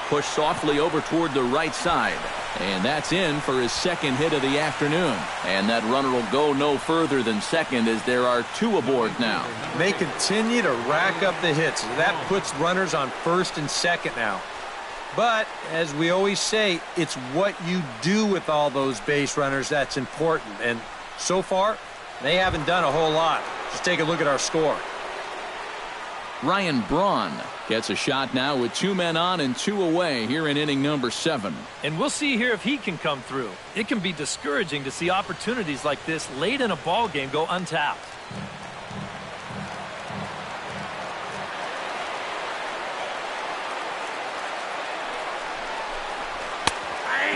Pushed softly over toward the right side. And that's in for his second hit of the afternoon. And that runner will go no further than second as there are two aboard now. They continue to rack up the hits. That puts runners on first and second now. But, as we always say, it's what you do with all those base runners that's important. And so far, they haven't done a whole lot. Just take a look at our score. Ryan Braun gets a shot now with 2 men on and 2 away here in inning number 7. And we'll see here if he can come through. It can be discouraging to see opportunities like this late in a ball game go untapped.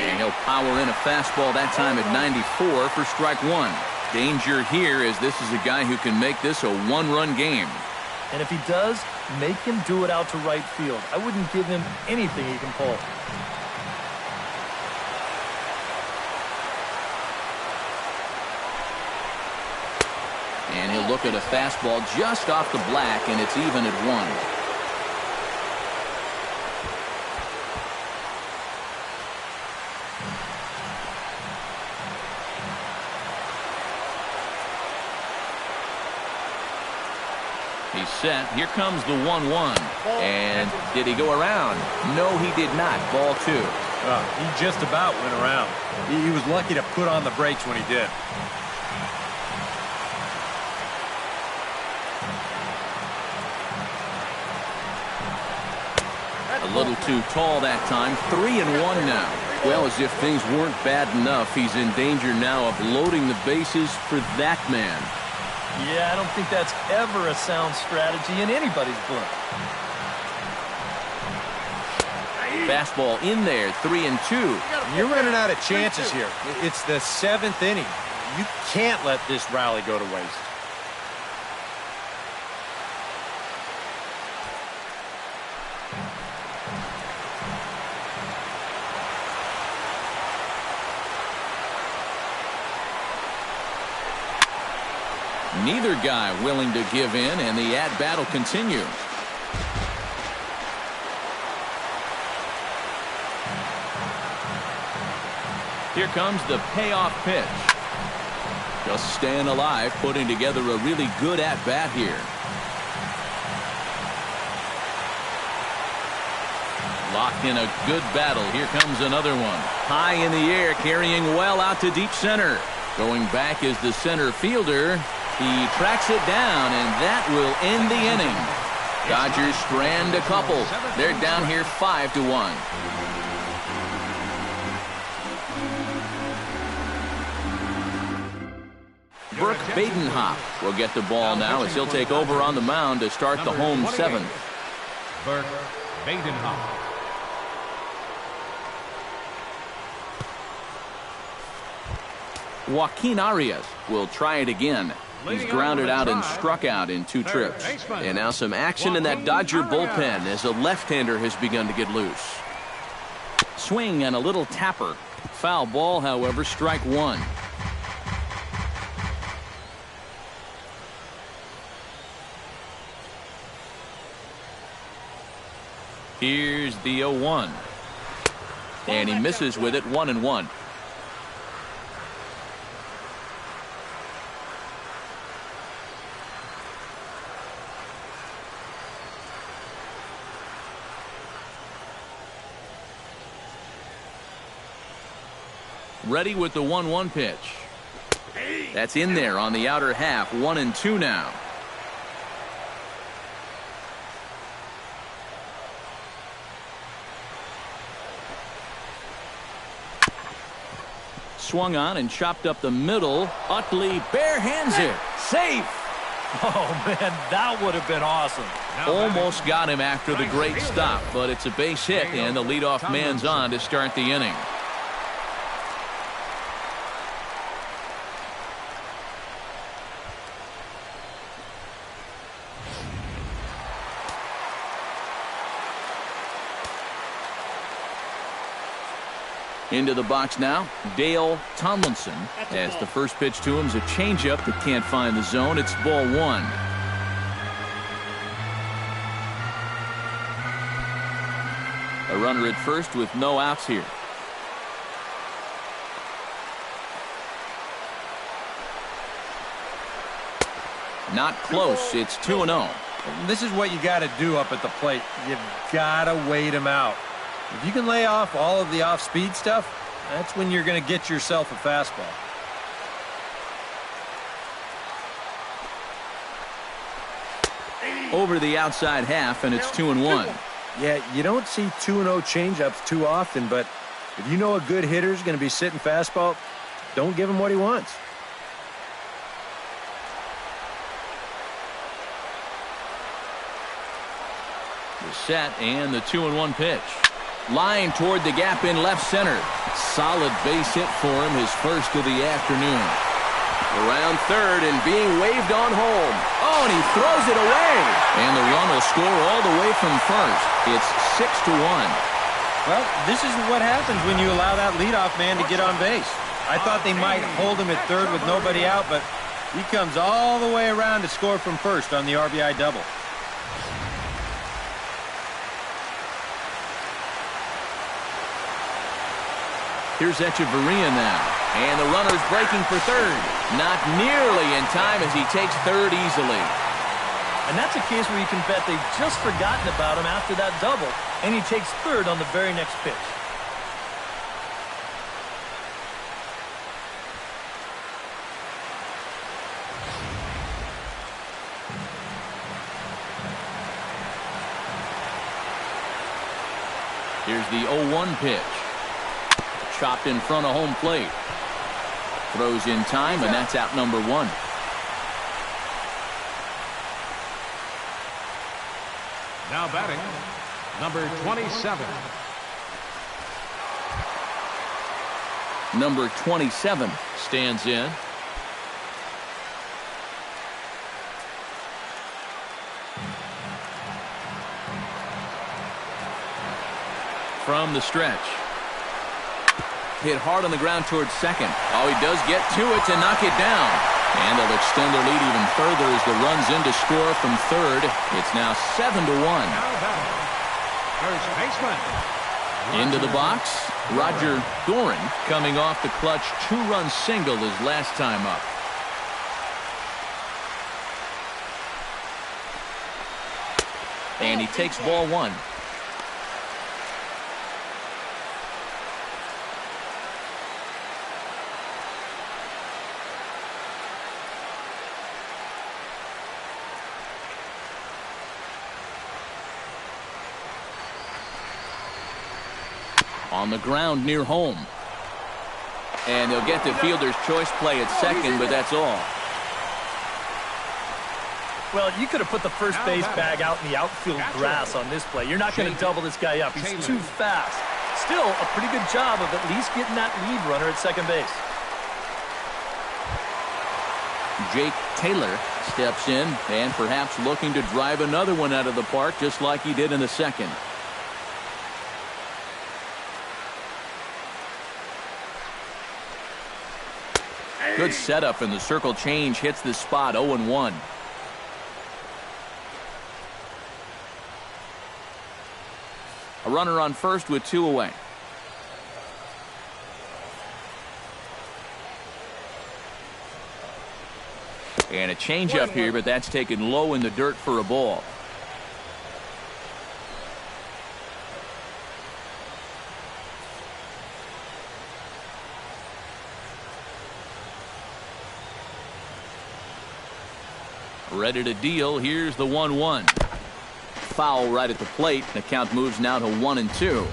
And he'll power in a fastball that time at 94 for strike one. Danger here as this is a guy who can make this a one-run game. And if he does, make him do it out to right field. I wouldn't give him anything he can pull. And he'll look at a fastball just off the black, and it's even at 1. He's set. Here comes the 1-1. And did he go around? No, he did not. Ball 2. He just about went around. He was lucky to put on the brakes when he did. A little too tall that time. 3-1 now. Well, as if things weren't bad enough, he's in danger now of loading the bases for that man. Yeah, I don't think that's ever a sound strategy in anybody's book. Fastball in there, 3-2. You're running out of chances here. It's the 7th inning. You can't let this rally go to waste. Neither guy willing to give in, and the at-bat will continue. Here comes the payoff pitch. Just staying alive, putting together a really good at-bat here. Locked in a good battle. Here comes another one. High in the air, carrying well out to deep center. Going back is the center fielder. He tracks it down, and that will end the inning. Dodgers strand a couple. They're down here 5-1. Burke Badenhop will get the ball now as he'll take over on the mound to start the home seventh. Burke Badenhop. Joaquin Arias will try it again. He's grounded out and struck out in 2 trips. And now some action in that Dodger bullpen as a left-hander has begun to get loose. Swing and a little tapper. Foul ball, however, strike 1. Here's the 0-1. And he misses with it, 1-1. Ready with the 1-1 pitch. That's in there on the outer half, 1-2 now. Swung on and chopped up the middle. Utley barehands it. Safe. Oh, man, that would have been awesome. Almost got him after the great stop, but it's a base hit, and the leadoff man's on to start the inning. Into the box now, Dale Tomlinson. As the first pitch to him is a changeup that can't find the zone. It's ball 1. A runner at first with no outs here. Not close. It's 2-0. This is what you got to do up at the plate. You've got to wait him out. If you can lay off all of the off-speed stuff, that's when you're going to get yourself a fastball. Over the outside half, and it's 2-1. Yeah, you don't see 2-0 changeups too often, but if you know a good hitter is going to be sitting fastball, don't give him what he wants. The set and the 2-1 pitch. Line toward the gap in left center. Solid base hit for him, his first of the afternoon. Around third and being waved on home. Oh, and he throws it away. And the run will score all the way from first. It's 6-1. Well, this is what happens when you allow that leadoff man to get on base. I thought they might hold him at third with nobody out, but he comes all the way around to score from first on the RBI double. Here's Echeverria now. And the runner's breaking for third. Not nearly in time as he takes third easily. And that's a case where you can bet they've just forgotten about him after that double. And he takes third on the very next pitch. Here's the 0-1 pitch. Chopped in front of home plate. Throws in time, and that's out number 1. Now batting, number 27. Number 27 stands in. From the stretch. Hit hard on the ground towards second. Oh, he does get to it to knock it down. And they'll extend their lead even further as the run's in to score from third. It's now 7-1. First baseman. Into the box, Roger Doran coming off the clutch 2-run single his last time up. And he takes ball 1. On the ground near home. And they'll get the fielder's choice play at second, but that's all. Well, you could have put the first base bag out in the outfield grass on this play. You're not going to double this guy up. He's too fast. Still, a pretty good job of at least getting that lead runner at second base. Jake Taylor steps in and perhaps looking to drive another one out of the park just like he did in the second. Good setup, and the circle change hits the spot. 0-1. A runner on first with 2 away. And a changeup here, but that's taken low in the dirt for a ball. Ready to deal. Here's the 1-1. Foul right at the plate. The count moves now to 1-2.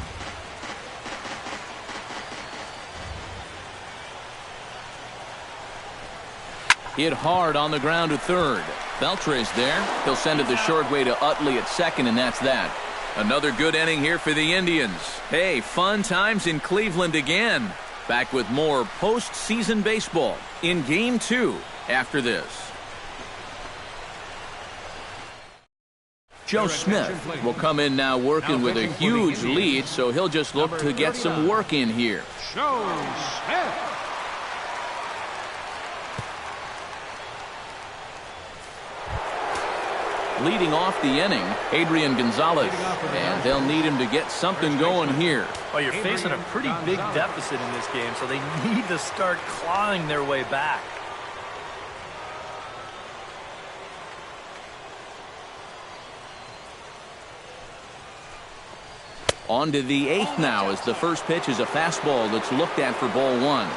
Hit hard on the ground to third. Beltre's there. He'll send it the short way to Utley at second, and that's that. Another good inning here for the Indians. Hey, fun times in Cleveland again. Back with more postseason baseball in Game 2 after this. Joe Smith will come in now working with a huge lead, so he'll just look to get some work in here. Joe Smith. Leading off the inning, Adrian Gonzalez, and they'll need him to get something going here. Well, you're facing a pretty big deficit in this game, so they need to start clawing their way back. On to the 8th now, as the first pitch is a fastball that's looked at for ball 1.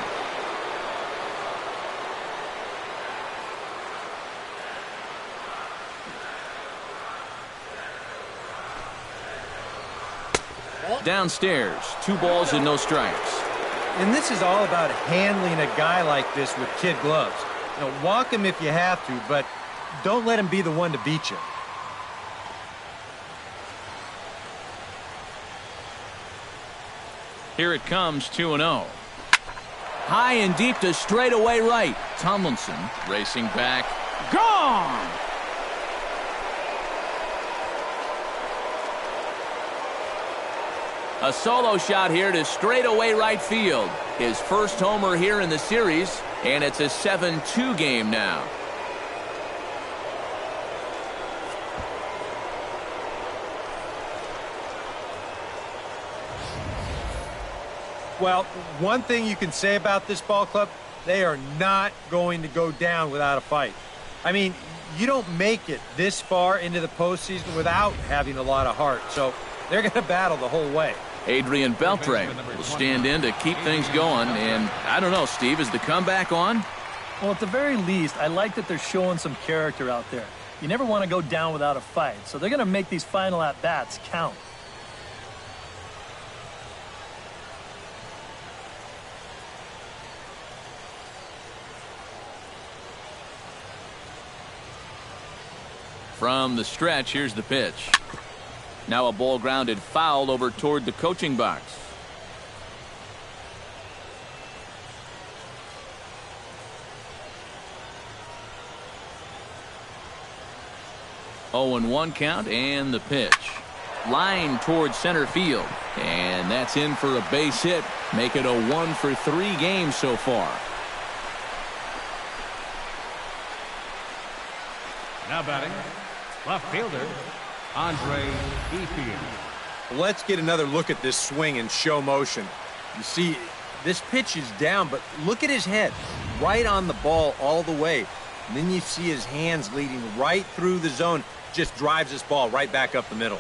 Downstairs, 2 balls and no strikes. And this is all about handling a guy like this with kid gloves. You know, walk him if you have to, but don't let him be the one to beat you. Here it comes, 2-0. High and deep to straightaway right. Tomlinson racing back. Gone! A solo shot here to straightaway right field. His first homer here in the series, and it's a 7-2 game now. Well, one thing you can say about this ball club, they are not going to go down without a fight. I mean, you don't make it this far into the postseason without having a lot of heart, so they're going to battle the whole way. Adrian Beltre will stand in to keep things going, and I don't know, Steve, is the comeback on? Well, at the very least, I like that they're showing some character out there. You never want to go down without a fight, so they're going to make these final at-bats count. From the stretch, here's the pitch. Now a ball grounded foul over toward the coaching box. Oh, 0-1 count, and the pitch. Line towards center field. And that's in for a base hit. Make it a 1-for-3 game so far. Now batting, left fielder, Andre Ethier. Let's get another look at this swing in show motion. You see, this pitch is down, but look at his head. Right on the ball all the way. And then you see his hands leading right through the zone. Just drives this ball right back up the middle.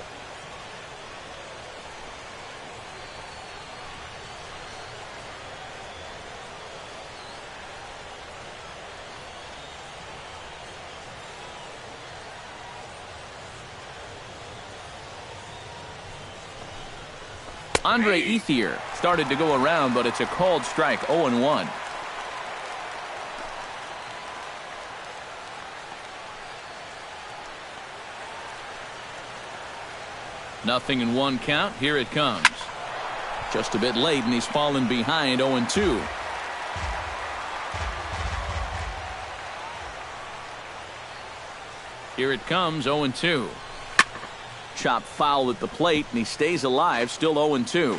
Andre Ethier started to go around, but it's a called strike, 0-1. Nothing in one count. Here it comes. Just a bit late, and he's fallen behind 0-2. Here it comes, 0-2. Chop foul at the plate, and he stays alive, still 0-2.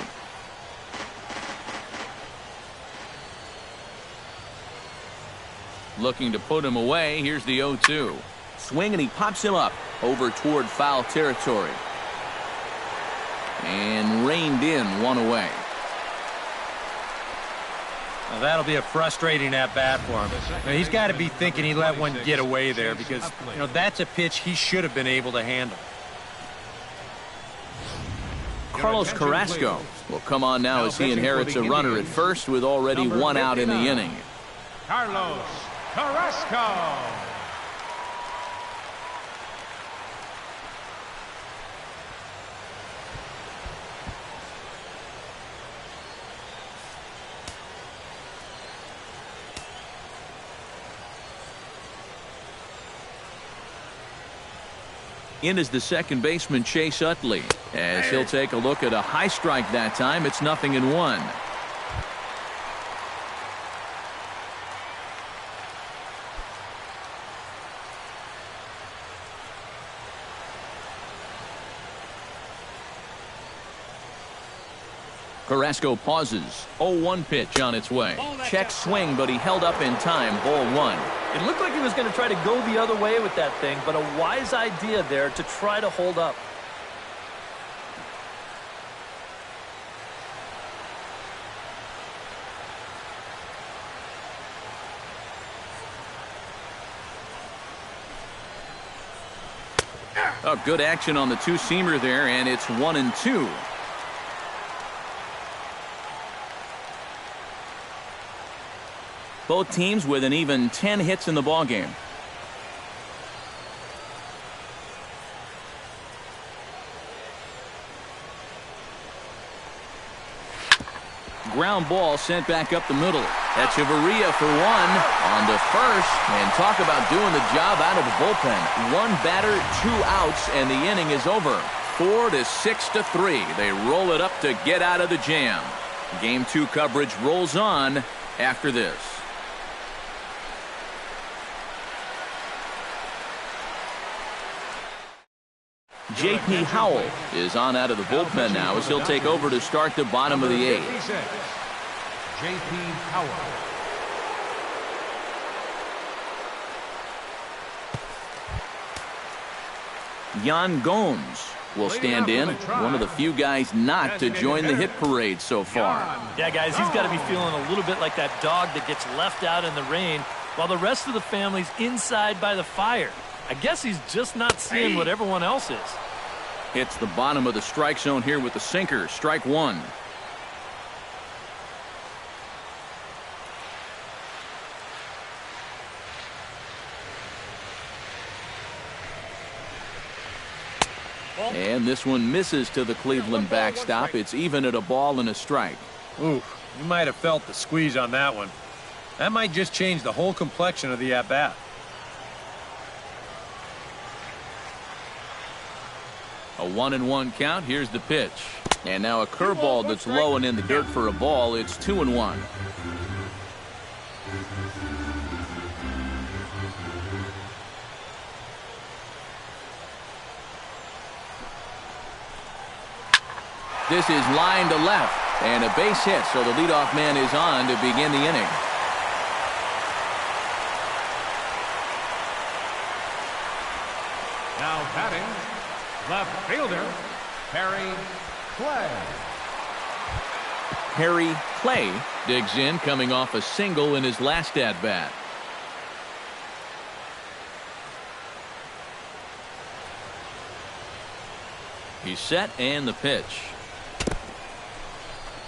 Looking to put him away. Here's the 0-2. Swing, and he pops him up over toward foul territory. And reined in, one away. Well, that'll be a frustrating at-bat for him. Now, he's got to be thinking he let one get away there because, that's a pitch he should have been able to handle. Carlos Carrasco will come on now as he inherits a runner at first with already one out in the inning. Carlos Carrasco. In is the second baseman, Chase Utley, as he'll take a look at a high strike that time. It's 0-1. Carrasco pauses. 0-1 pitch on its way. Check swing, but he held up in time. Ball one. It looked like he was going to try to go the other way with that thing, but a wise idea there to try to hold up. Oh, good action on the two-seamer there, and it's 1-2. Both teams with an even 10 hits in the ballgame. Ground ball sent back up the middle. Echeverria for one on to first, and talk about doing the job out of the bullpen. One batter, 2 outs, and the inning is over. 4-6-3. They roll it up to get out of the jam. Game 2 coverage rolls on after this. J.P. Howell is on out of the bullpen now as he'll take over to start the bottom of the 8th. J.P. Howell. Yan Gomes will stand in, one of the few guys not to join the hit parade so far. Yeah, guys, he's got to be feeling a little bit like that dog that gets left out in the rain while the rest of the family's inside by the fire. I guess he's just not seeing what everyone else is. Hits the bottom of the strike zone here with the sinker. Strike one. And this one misses to the Cleveland backstop. It's even at a ball and a strike. Ooh, you might have felt the squeeze on that one. That might just change the whole complexion of the at-bat. A 1-1 count. Here's the pitch. And now a curveball that's low and in the dirt for a ball. It's 2-1. This is line to left. And a base hit, so the leadoff man is on to begin the inning. Now batting, left fielder, Harry Clay. Harry Clay digs in, coming off a single in his last at-bat. He's set, and the pitch.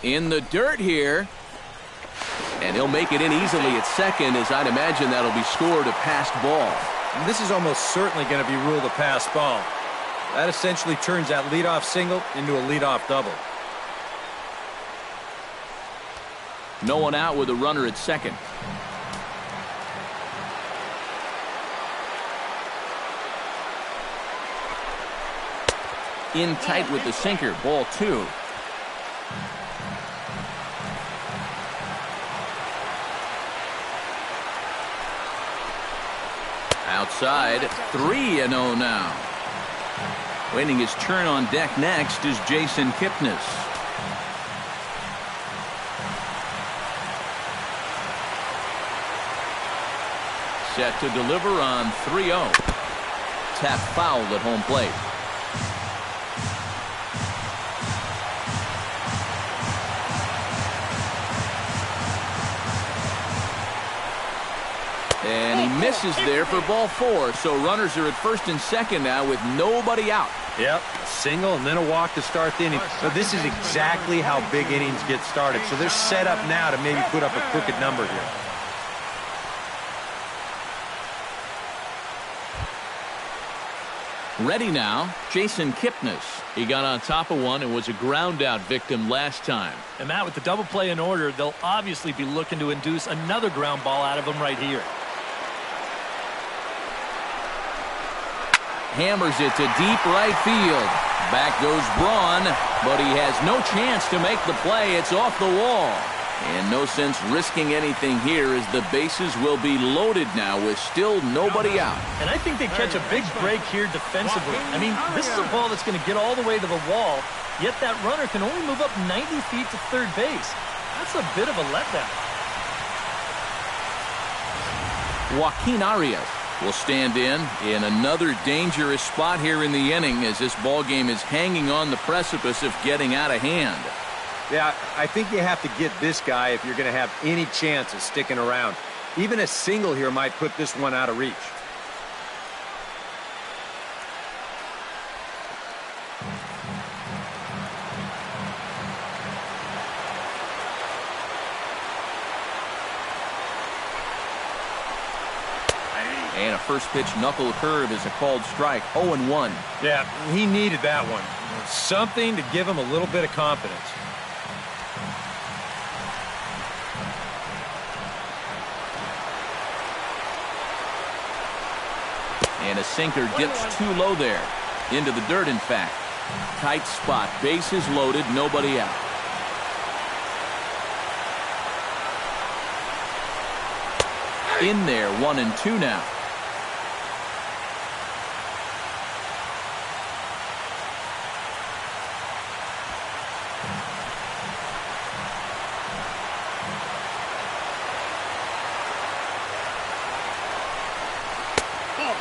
In the dirt here. And he'll make it in easily at second, as I'd imagine that'll be scored a passed ball. And this is almost certainly going to be ruled a passed ball. That essentially turns that leadoff single into a leadoff double. No one out with a runner at second. In tight with the sinker. Ball 2. Outside. 3-0 now. Waiting his turn on deck next is Jason Kipnis. Set to deliver on 3-0. Tap foul at home plate. And he misses there for ball 4. So runners are at first and second now with nobody out. Yep, a single and then a walk to start the inning. So this is exactly how big innings get started. So they're set up now to maybe put up a crooked number here. Ready now, Jason Kipnis. He got on top of one and was a ground out victim last time. And Matt, with the double play in order, they'll obviously be looking to induce another ground ball out of him right here. Hammers it to deep right field. Back goes Braun, but he has no chance to make the play. It's off the wall. And no sense risking anything here as the bases will be loaded now with still nobody out. And I think they catch a big break here defensively. I mean, this is a ball that's going to get all the way to the wall, yet that runner can only move up 90 feet to third base. That's a bit of a letdown. Joaquin Arias will stand in another dangerous spot here in the inning as this ball game is hanging on the precipice of getting out of hand. Yeah, I think you have to get this guy if you're going to have any chance of sticking around. Even a single here might put this one out of reach. And a first pitch knuckle curve is a called strike. 0-1. Yeah, he needed that one. Something to give him a little bit of confidence. And a sinker dips too low there. Into the dirt, in fact. Tight spot. Bases loaded. Nobody out. In there. 1-2 now.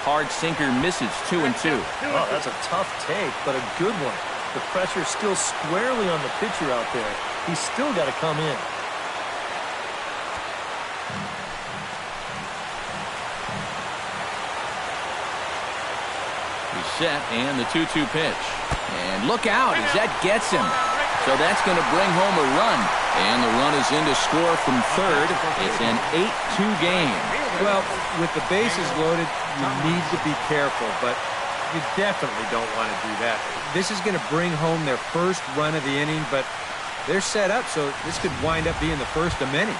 Hard sinker misses. 2-2. Oh, that's a tough take, but a good one. The pressure's still squarely on the pitcher out there. He's still got to come in. He's set, and the 2-2 pitch. And look out as that gets him. So that's going to bring home a run. And the run is in to score from third. It's an 8-2 game. Well, with the bases loaded, you need to be careful, but you definitely don't want to do that. This is going to bring home their first run of the inning, but they're set up, so this could wind up being the first of many.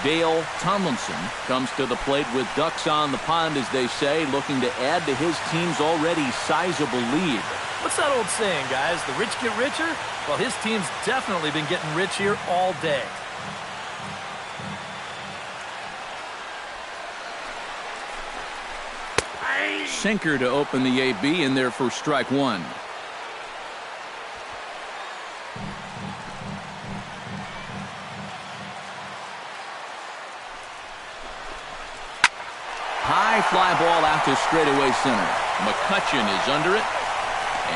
Dale Tomlinson comes to the plate with ducks on the pond, as they say, looking to add to his team's already sizable lead. What's that old saying, guys? The rich get richer? Well, his team's definitely been getting rich here all day. Sinker to open the AB in there for strike one. High fly ball out to straightaway center. McCutchen is under it.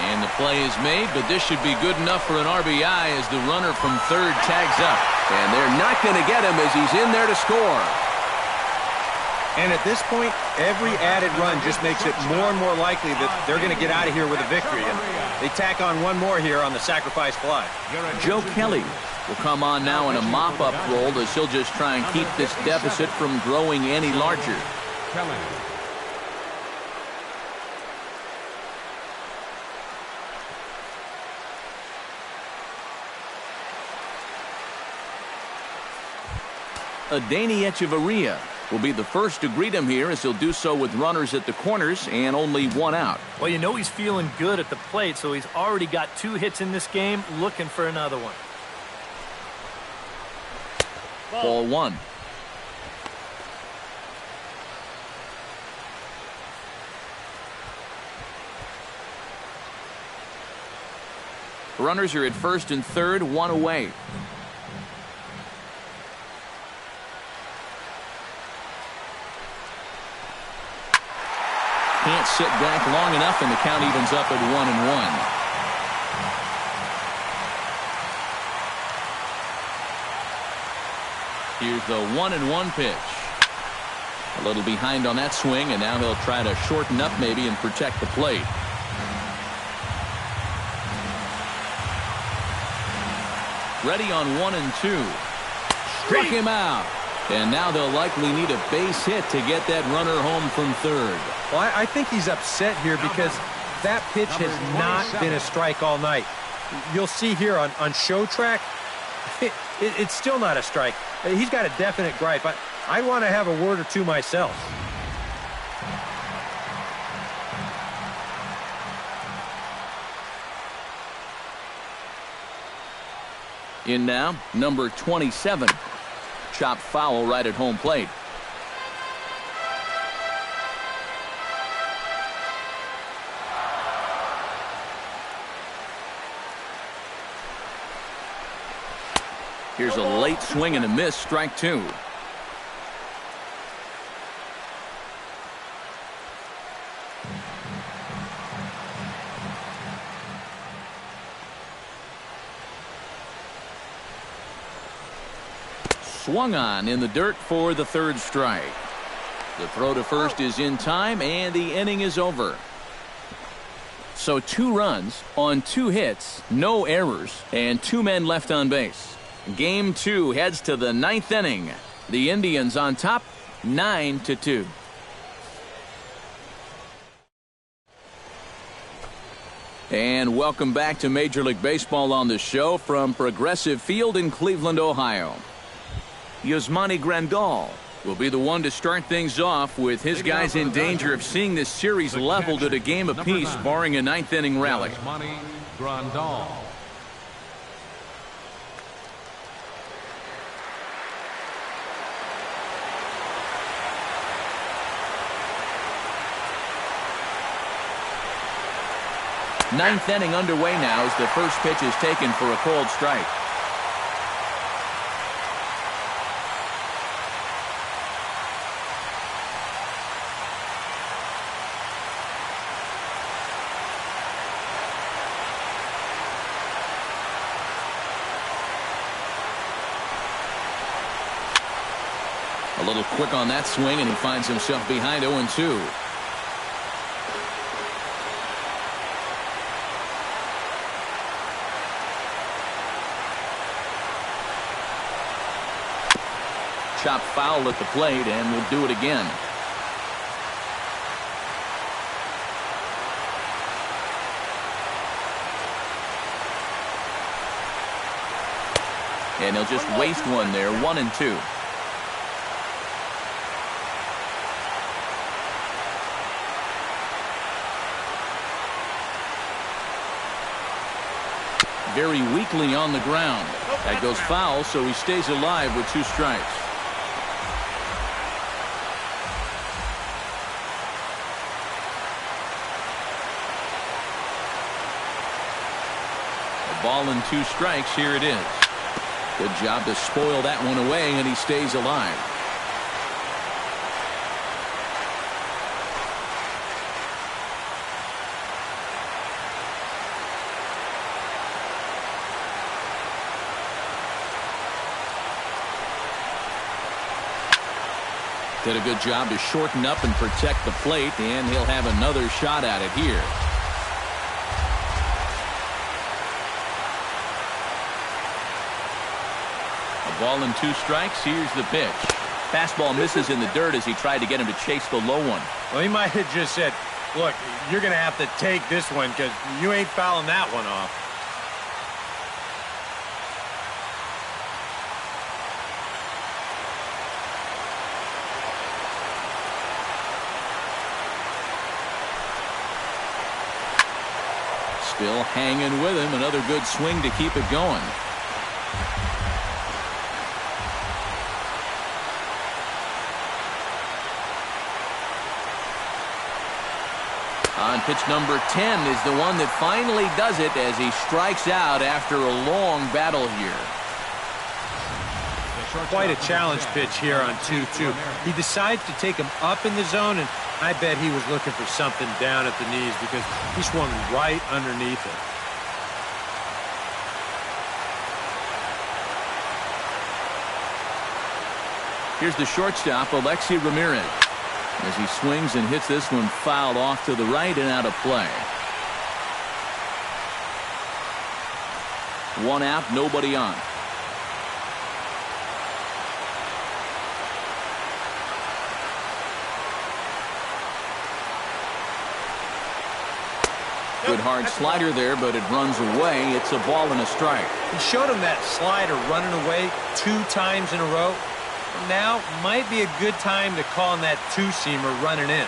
And the play is made, but this should be good enough for an RBI as the runner from third tags up. And they're not going to get him as he's in there to score. And at this point, every added run just makes it more and more likely that they're going to get out of here with a victory. And they tack on one more here on the sacrifice fly. Joe Kelly will come on now in a mop-up role as he'll just try and keep this deficit from growing any larger. Kelly. Adeiny Echeverria will be the first to greet him here, as he'll do so with runners at the corners and only one out. Well, you know he's feeling good at the plate, so he's already got 2 hits in this game, looking for another one. Ball 1. Runners are at first and third, 1 away. Can't sit back long enough, and the count evens up at 1-1. Here's the 1-1 pitch. A little behind on that swing, and now he'll try to shorten up maybe and protect the plate. Ready on 1-2. Struck him out. And now they'll likely need a base hit to get that runner home from third. Well, I think he's upset here because that pitch has not been a strike all night. You'll see here on show track, it's still not a strike. He's got a definite gripe. I want to have a word or two myself. In now, number 27. Chopped foul right at home plate. Here's a late swing and a miss, strike 2. Swung on in the dirt for the third strike. The throw to first is in time, and the inning is over. So 2 runs on 2 hits, no errors, and 2 men left on base. Game 2 heads to the 9th inning. The Indians on top, 9-2. And welcome back to Major League Baseball on the show from Progressive Field in Cleveland, Ohio. Yasmani Grandal will be the one to start things off, with his guys in danger of seeing this series leveled at a game apiece, barring a 9th inning rally. Yasmani Grandal. Ninth inning underway now as the first pitch is taken for a cold strike. A little quick on that swing, and he finds himself behind 0-2. Chopped foul at the plate, and will do it again. And he'll just waste one there, 1-2. Very weakly on the ground. That goes foul, so he stays alive with 2 strikes. A ball and 2 strikes. Here it is. Good job to spoil that one away, and he stays alive. Did a good job to shorten up and protect the plate, and he'll have another shot at it here. A ball and 2 strikes. Here's the pitch. Fastball misses in the dirt as he tried to get him to chase the low one. Well, he might have just said, look, you're going to have to take this one because you ain't fouling that one off. Still hanging with him. Another good swing to keep it going. On pitch number 10 is the one that finally does it as he strikes out after a long battle here. Quite a challenge pitch here on 2-2. He decides to take him up in the zone, and I bet he was looking for something down at the knees because he swung right underneath it. Here's the shortstop, Alexi Ramirez, as he swings and hits this one fouled off to the right and out of play. One out, nobody on. Good hard slider there, but it runs away. It's a ball and a strike. He showed him that slider running away 2 times in a row. Now might be a good time to call on that 2-seamer running in.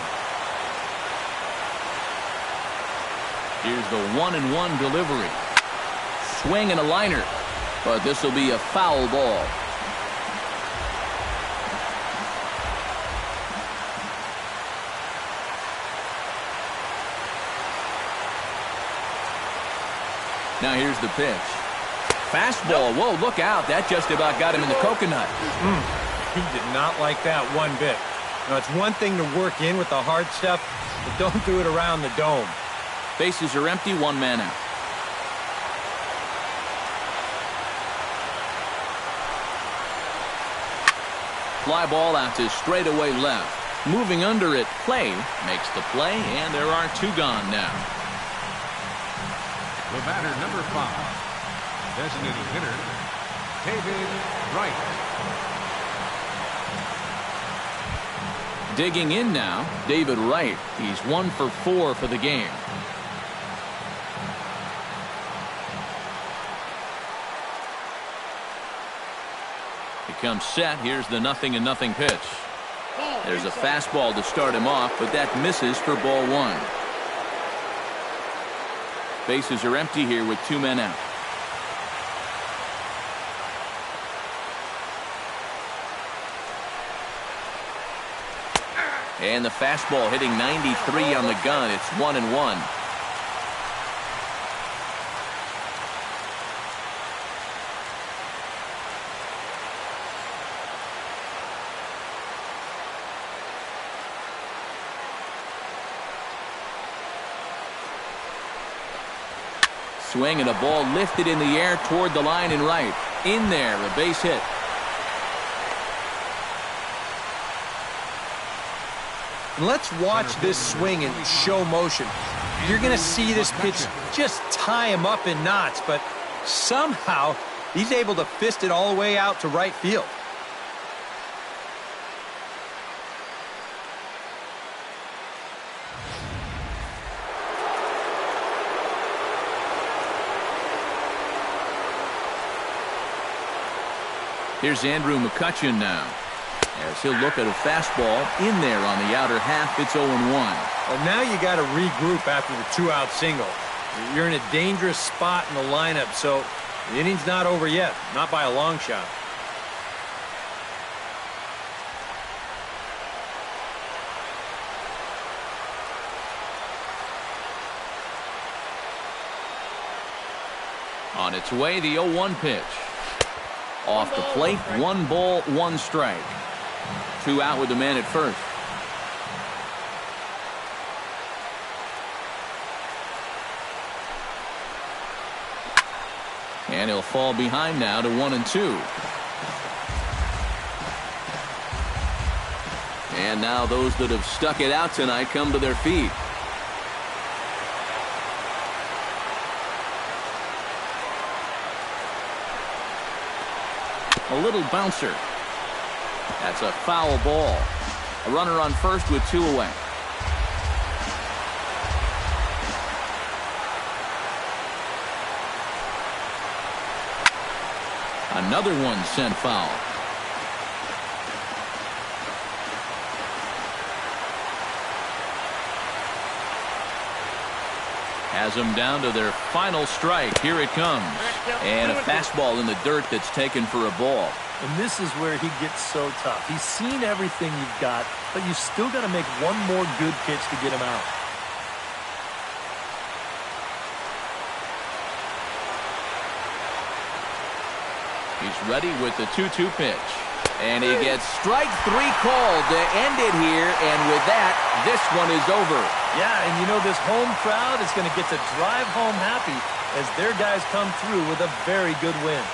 Here's the 1-1 delivery. Swing and a liner, but this will be a foul ball. Now here's the pitch. Fastball. Whoa, look out. That just about got him in the coconut. He did not like that one bit. Now, it's one thing to work in with the hard stuff, but don't do it around the dome. Bases are empty, 1 man out. Fly ball out to straightaway left. Moving under it, Play makes the play, and there are 2 gone now. The batter, number 5, designated hitter, David Wright. Digging in now, David Wright. He's 1 for 4 for the game. He comes set. Here's the 0-0 pitch. There's a fastball to start him off, but that misses for ball 1. Bases are empty here with 2 men out. And the fastball hitting 93 on the gun. It's 1-1. Swing and a ball lifted in the air toward the line and right. In there, a base hit. Let's watch this swing in show motion. You're going to see this pitch just tie him up in knots, but somehow he's able to fist it all the way out to right field. Here's Andrew McCutchen now, as he'll look at a fastball in there on the outer half. It's 0-1. Well, now you got to regroup after the 2-out single. You're in a dangerous spot in the lineup, so the inning's not over yet, not by a long shot. On its way, the 0-1 pitch. Off the plate, 1 ball, 1 strike. 2 out with the man at first. And he'll fall behind now to 1-2. And now those that have stuck it out tonight come to their feet. A little bouncer. That's a foul ball. A runner on first with 2 away. Another one sent foul. Has them down to their final strike. Here it comes. And a fastball in the dirt that's taken for a ball. And this is where he gets so tough. He's seen everything you've got, but you still got to make one more good pitch to get him out. He's ready with the 2-2 pitch. And he gets strike 3 called to end it here. And with that, this one is over. Yeah, and you know this home crowd is going to get to drive home happy as their guys come through with a very good win.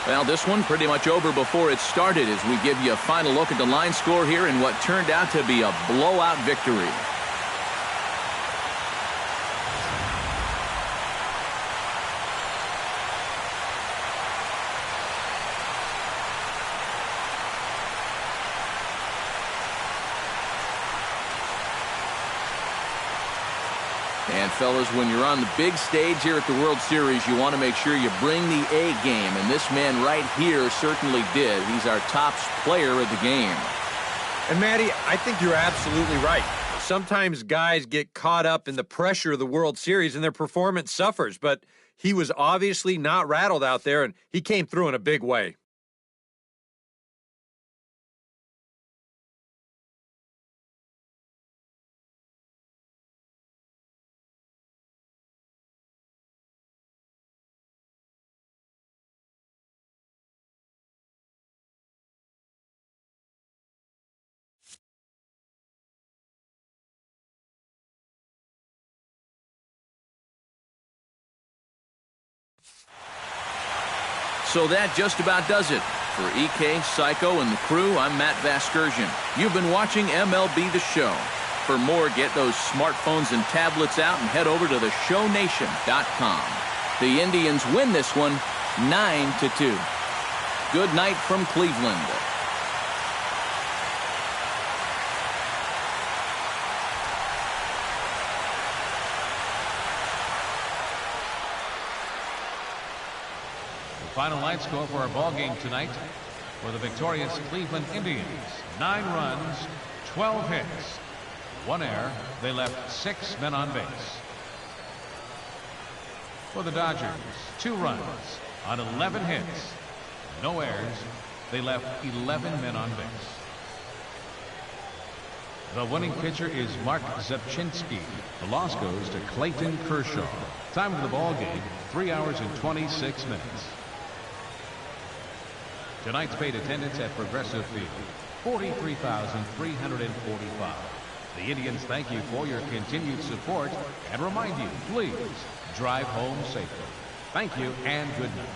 Well, this one pretty much over before it started as we give you a final look at the line score here in what turned out to be a blowout victory. And, fellas, when you're on the big stage here at the World Series, you want to make sure you bring the A game. And this man right here certainly did. He's our top player of the game. And, Matty, I think you're absolutely right. Sometimes guys get caught up in the pressure of the World Series and their performance suffers. But he was obviously not rattled out there, and he came through in a big way. So that just about does it. For EK, Psycho, and the crew, I'm Matt Vasgersian. You've been watching MLB The Show. For more, get those smartphones and tablets out and head over to theshownation.com. The Indians win this one 9-2. Good night from Cleveland. Final line score for our ball game tonight for the victorious Cleveland Indians: 9 runs, 12 hits, 1 error. They left 6 men on base. For the Dodgers, 2 runs on 11 hits, no errors. They left 11 men on base. The winning pitcher is Mark Zepchinski. The loss goes to Clayton Kershaw. Time of the ball game, 3 hours and 26 minutes. Tonight's paid attendance at Progressive Field, 43,345. The Indians thank you for your continued support and remind you, please drive home safely. Thank you and good night.